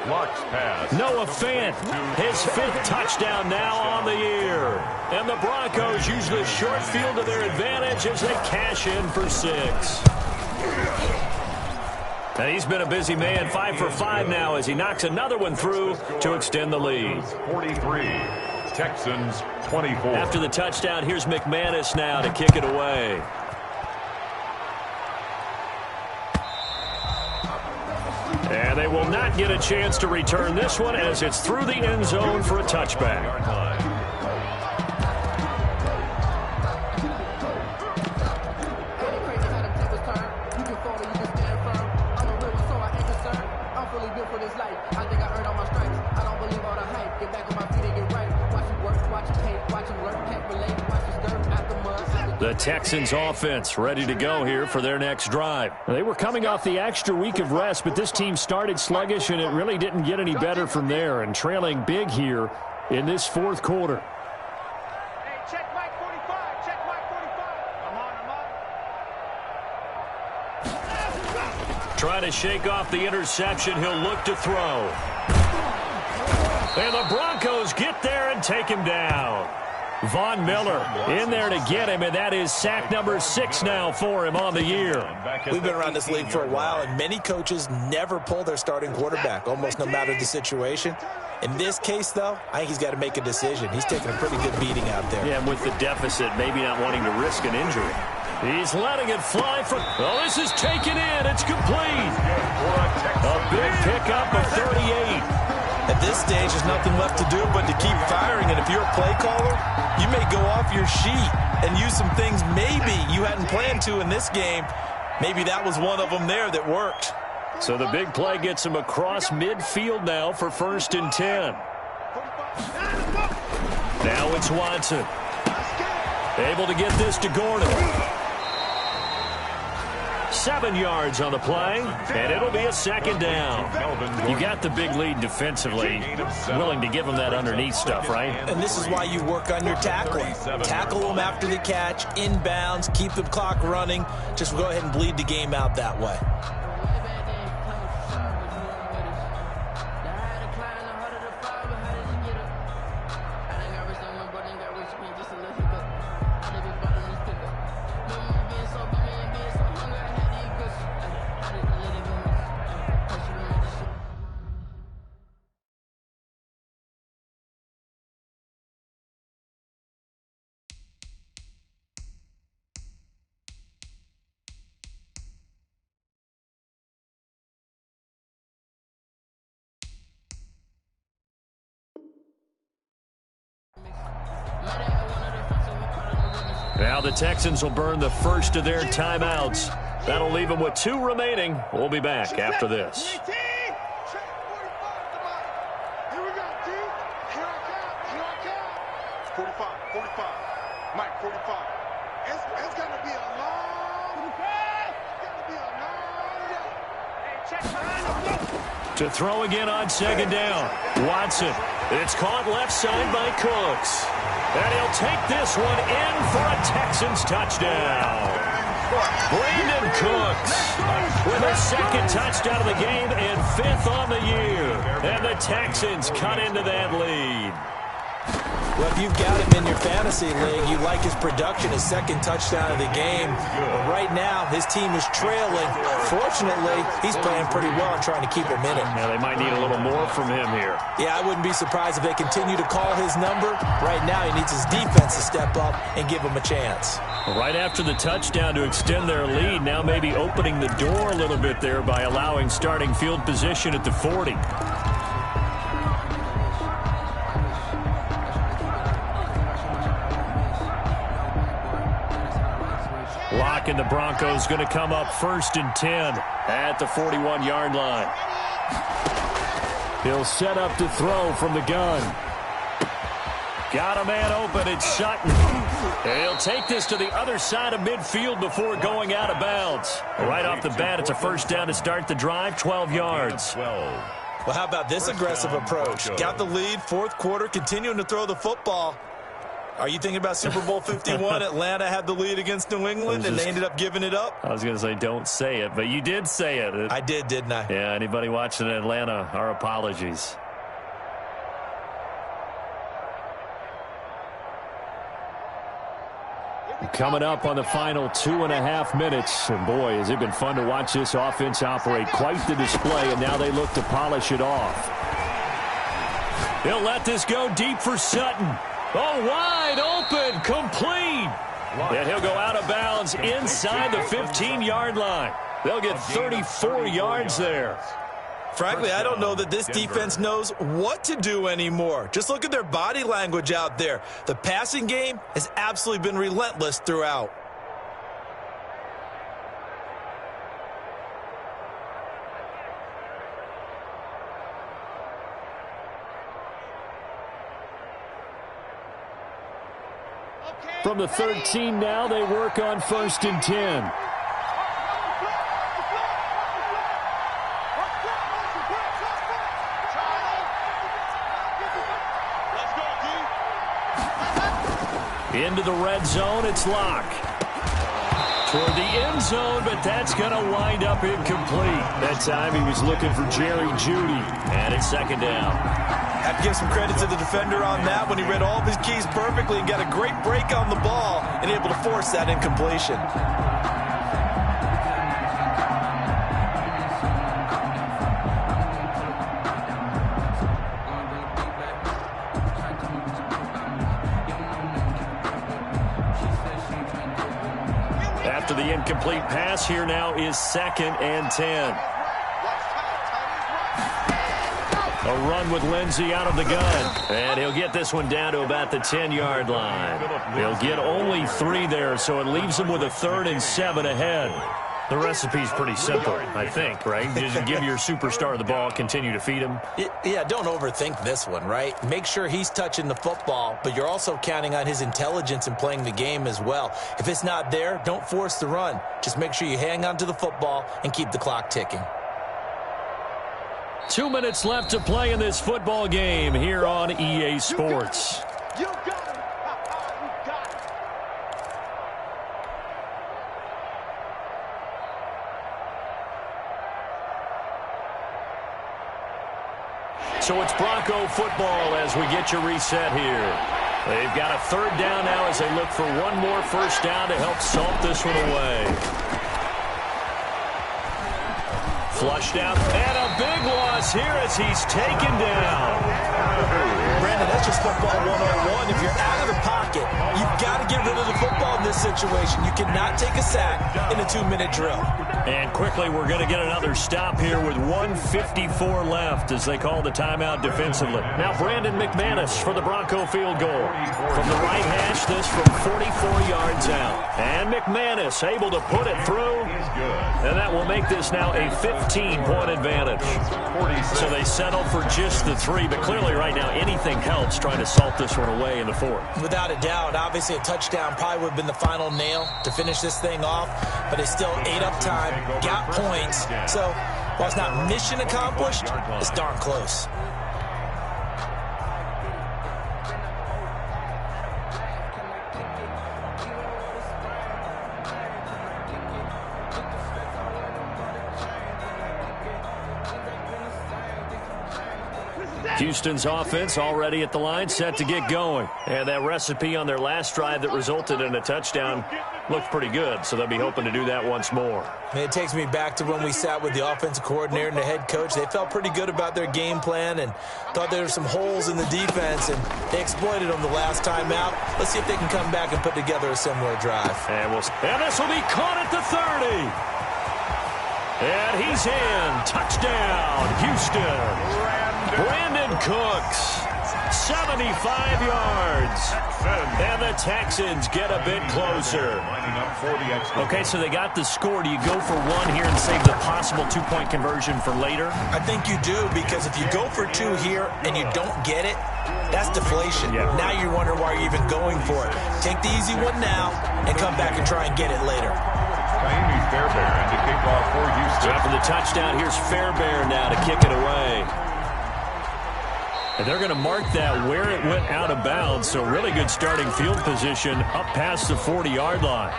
Luck's pass. Noah Fant, his 5th touchdown now on the year. And the Broncos use the short field to their advantage as they cash in for 6. And he's been a busy man, 5 for 5 now as he knocks another one through to extend the lead. 43, Texans 24. After the touchdown, here's McManus now to kick it away. And they will not get a chance to return this one as it's through the end zone for a touchback. The Texans offense ready to go here for their next drive. They were coming off the extra week of rest, but this team started sluggish, and it really didn't get any better from there, and trailing big here in this 4th quarter. Hey, check Mike 45. Check Mike 45. I'm on. Trying to shake off the interception. He'll look to throw. And the Broncos get there and take him down. Von Miller in there to get him, and that is sack number 6 now for him on the year. We've been around this league for a while, and many coaches never pull their starting quarterback, almost no matter the situation. In this case, though, I think he's got to make a decision. He's taking a pretty good beating out there. Yeah, and with the deficit, maybe not wanting to risk an injury. He's letting it fly for... Oh, this is taken in. It's complete. A big pickup of 38. At this stage, there's nothing left to do but to keep firing. And if you're a play caller, you may go off your sheet and use some things maybe you hadn't planned to in this game. Maybe that was one of them there that worked. So the big play gets him across midfield now for 1st and 10. Now it's Watson. Able to get this to Gordon. 7 yards on the play, and it'll be a 2nd down. You got the big lead defensively, willing to give them that underneath stuff, right? And this is why you work on your tackling. Tackle them after the catch, inbounds, keep the clock running. Just go ahead and bleed the game out that way. Now the Texans will burn the first of their timeouts. That'll leave them with 2 remaining. We'll be back after this. To throw again on second down. Watson. It's caught left side by Cooks. And he'll take this one in for a Texans touchdown. Brandon Cooks with a second touchdown of the game and 5th on the year. And the Texans cut into that lead. Well, if you've got him in your fantasy league, you like his production, his second touchdown of the game. But right now, his team is trailing. Fortunately, he's playing pretty well and trying to keep him in it. Now, they might need a little more from him here. Yeah, I wouldn't be surprised if they continue to call his number. Right now, he needs his defense to step up and give him a chance. Right after the touchdown to extend their lead, now maybe opening the door a little bit there by allowing starting field position at the 40. Lock and the Broncos going to come up 1st and 10 at the 41-yard line. He'll set up to throw from the gun. Got a man open. It's Sutton. And he'll take this to the other side of midfield before going out of bounds. Right off the bat, it's a first down to start the drive, 12 yards. Well, how about this aggressive approach? Got the lead, 4th quarter, continuing to throw the football. Are you thinking about Super Bowl 51? Atlanta had the lead against New England, and they ended up giving it up? I was going to say don't say it, but you did say it. I did, didn't I? Yeah, anybody watching Atlanta, our apologies. Coming up on the final 2.5 minutes. And boy, has it been fun to watch this offense operate. Quite the display, and now they look to polish it off. He'll let this go deep for Sutton. Oh, wide open, complete. And he'll go out of bounds inside the 15-yard line. They'll get 34 yards there. Frankly, I don't know that this defense knows what to do anymore. Just look at their body language out there. The passing game has absolutely been relentless throughout. From the 13 now, they work on 1st and 10. Into the red zone, it's Locke. Toward the end zone, but that's going to wind up incomplete. That time he was looking for Jerry Jeudy, and it's 2nd down. Have to give some credit to the defender on that when he read all of his keys perfectly and got a great break on the ball and able to force that incompletion. After the incomplete pass, here now is 2nd and 10. A run with Lindsey out of the gun. And he'll get this one down to about the 10-yard line. He'll get only 3 there, so it leaves him with a 3rd and 7 ahead. The recipe's pretty simple, I think, right? Just give your superstar the ball, continue to feed him. Yeah, don't overthink this one, right? Make sure he's touching the football, but you're also counting on his intelligence in playing the game as well. If it's not there, don't force the run. Just make sure you hang on to the football and keep the clock ticking. 2 minutes left to play in this football game here on EA Sports. You got it. You got it. So it's Bronco football as we get you reset here. They've got a 3rd down now as they look for one more first down to help salt this one away. Flushed out, and a big loss here as he's taken down. Brandon, that's just football 101. If you're out of the pocket, you've got to get rid of the football in this situation. You cannot take a sack in a 2-minute drill. And quickly, we're going to get another stop here with 1:54 left as they call the timeout defensively. Now, Brandon McManus for the Bronco field goal. From the right hash, this from 44 yards out. And McManus able to put it through. And that will make this now a 15-point advantage. So they settle for just the 3, but clearly right now anything helps trying to salt this one away in the 4th. Without a doubt, obviously a touchdown probably would have been the final nail to finish this thing off, but they still ate up time, got points. So while it's not mission accomplished, it's darn close. Houston's offense already at the line, set to get going. And that recipe on their last drive that resulted in a touchdown looked pretty good, so they'll be hoping to do that once more. It takes me back to when we sat with the offensive coordinator and the head coach. They felt pretty good about their game plan and thought there were some holes in the defense, and they exploited them the last time out. Let's see if they can come back and put together a similar drive. And this will be caught at the 30. And he's in. Touchdown, Houston. Brandon Cooks, 75 yards. And the Texans get a bit closer. Okay, so they got the score. Do you go for 1 here and save the possible 2-point conversion for later? I think you do, because if you go for 2 here and you don't get it, that's deflation. Yeah. Now you're wondering why you're even going for it. Take the easy one now and come back and try and get it later. Fairbairn to kick off for Houston. After the touchdown, here's Fairbairn now to kick it away. And they're going to mark that where it went out of bounds, so really good starting field position up past the 40-yard line.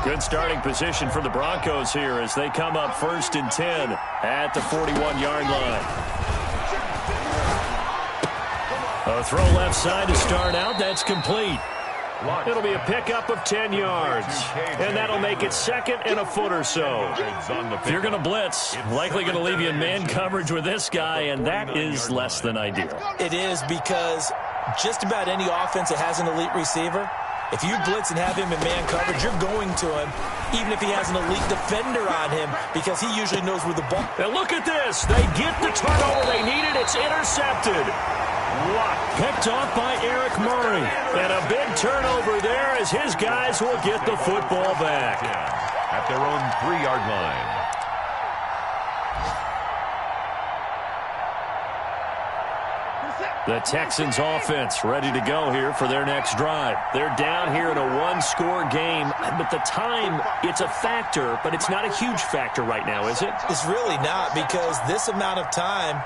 Good starting position for the Broncos here as they come up 1st and 10 at the 41-yard line. A throw left side to start out. That's complete. It'll be a pickup of 10 yards, and that'll make it 2nd and a foot or so. If you're going to blitz, likely going to leave you in man coverage with this guy, and that is less than ideal. It is, because just about any offense that has an elite receiver, if you blitz and have him in man coverage, you're going to him, even if he has an elite defender on him, because he usually knows where the ball. And look at this. They get the turnover they needed. It's intercepted. Picked off by Eric Murray. And a big turnover there as his guys will get the football back. At their own 3-yard line. The Texans offense ready to go here for their next drive. They're down here in a 1-score game, but the time, it's a factor, but it's not a huge factor right now, is it? It's really not, because this amount of time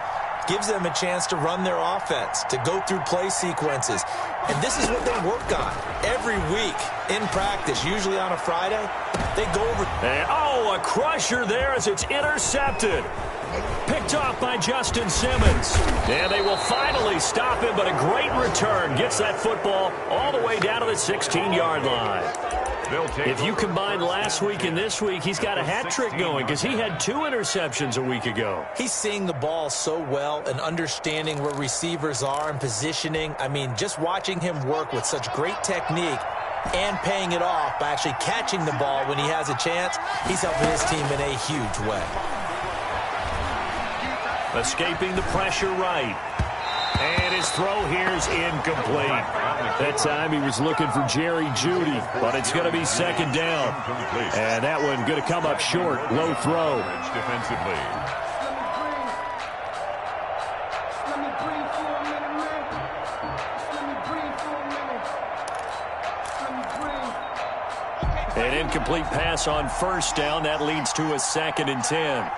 gives them a chance to run their offense, to go through play sequences. And this is what they work on every week in practice, usually on a Friday. They go over. And, a crusher there as it's intercepted. Picked off by Justin Simmons. And they will finally stop him, but a great return gets that football all the way down to the 16-yard line. If you combine last week and this week, he's got a hat trick going because he had 2 interceptions a week ago. He's seeing the ball so well and understanding where receivers are and positioning. I mean, just watching him work with such great technique and paying it off by actually catching the ball when he has a chance, he's helping his team in a huge way. Escaping the pressure right. And his throw here is incomplete. That time he was looking for Jerry Jeudy, but it's going to be 2nd down. And that one going to come up short. Low throw. Defensively. An incomplete pass on 1st down. That leads to a 2nd and 10.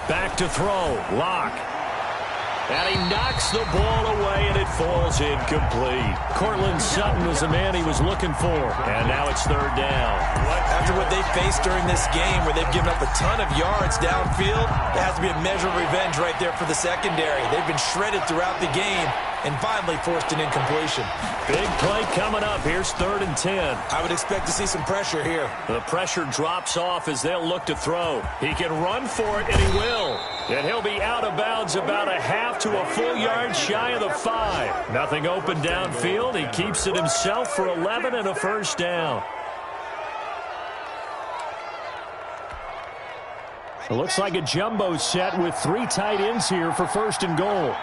Back to throw. Lock. And he knocks the ball away, and it falls incomplete. Cortland Sutton was the man he was looking for. And now it's third down. After what they faced during this game, where they've given up a ton of yards downfield, there has to be a measure of revenge right there for the secondary. They've been shredded throughout the game and finally forced an incompletion. Big play coming up. Here's 3rd and 10. I would expect to see some pressure here. The pressure drops off as they'll look to throw. He can run for it, and he will. And he'll be out of bounds about a half to a full yard shy of the 5. Nothing open downfield. He keeps it himself for 11 and a first down. It looks like a jumbo set with 3 tight ends here for 1st and goal.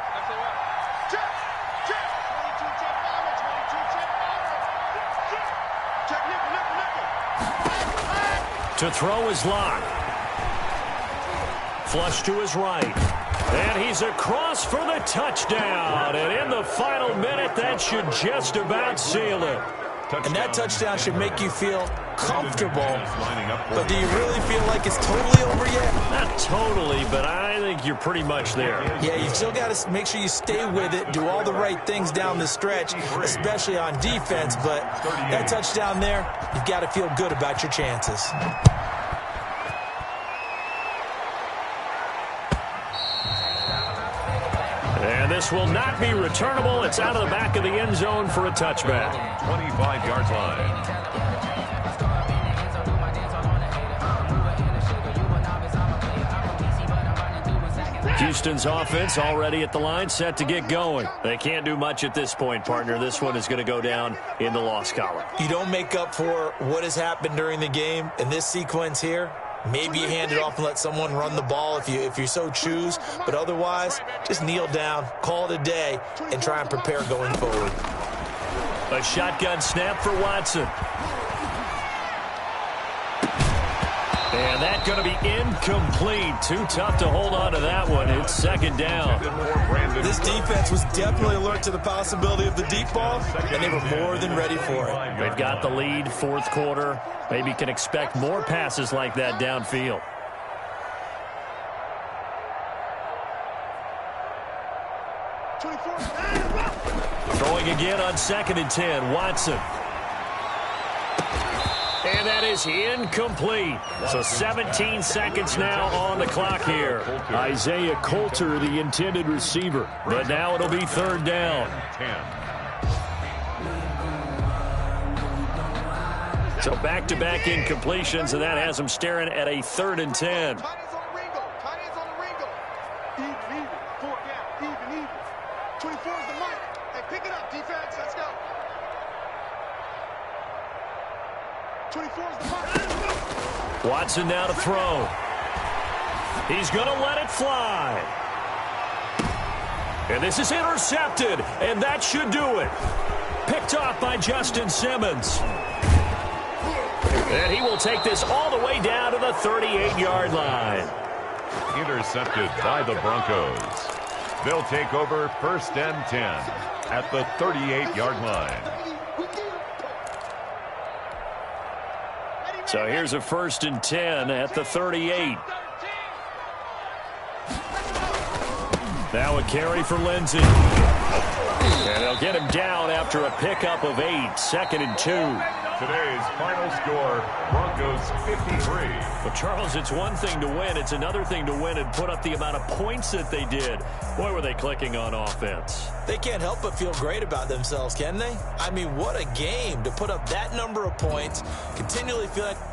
To throw is Locke. Flush to his right. And he's across for the touchdown. And in the final minute, that should just about seal it. And that touchdown should make you feel comfortable. But do you really feel like it's totally over yet? Not totally, but I think you're pretty much there. Yeah, you still got to make sure you stay with it, do all the right things down the stretch, especially on defense. But that touchdown there, you've got to feel good about your chances. And this will not be returnable. It's out of the back of the end zone for a touchback. 25-yard line. Houston's offense already at the line, set to get going. They can't do much at this point, partner. This one is going to go down in the loss column. You don't make up for what has happened during the game in this sequence here. Maybe you hand it off and let someone run the ball if you so choose. But otherwise, just kneel down, call it a day, and try and prepare going forward. A shotgun snap for Watson. And that's going to be incomplete. Too tough to hold on to that one. It's 2nd down. This defense was definitely alert to the possibility of the deep ball, and they were more than ready for it. They've got the lead, 4th quarter. Maybe can expect more passes like that downfield. Throwing again on 2nd and 10. Watson. And that is incomplete. So 17 seconds now on the clock here. Isaiah Coulter, the intended receiver. But now it'll be 3rd down. So back-to-back incompletions, and that has them staring at a 3rd and 10. Watson now to throw. He's going to let it fly. And this is intercepted, and that should do it. Picked off by Justin Simmons. And he will take this all the way down to the 38-yard line. Intercepted by the Broncos. They'll take over 1st and 10 at the 38-yard line. So here's a 1st and 10 at the 38. Now a carry for Lindsey. And they'll get him down after a pickup of 8. 2nd and 2. Today's final score, Broncos 53. But, Charles, it's one thing to win. It's another thing to win and put up the amount of points that they did. Boy, were they clicking on offense. They can't help but feel great about themselves, can they? I mean, what a game to put up that number of points, continually feel like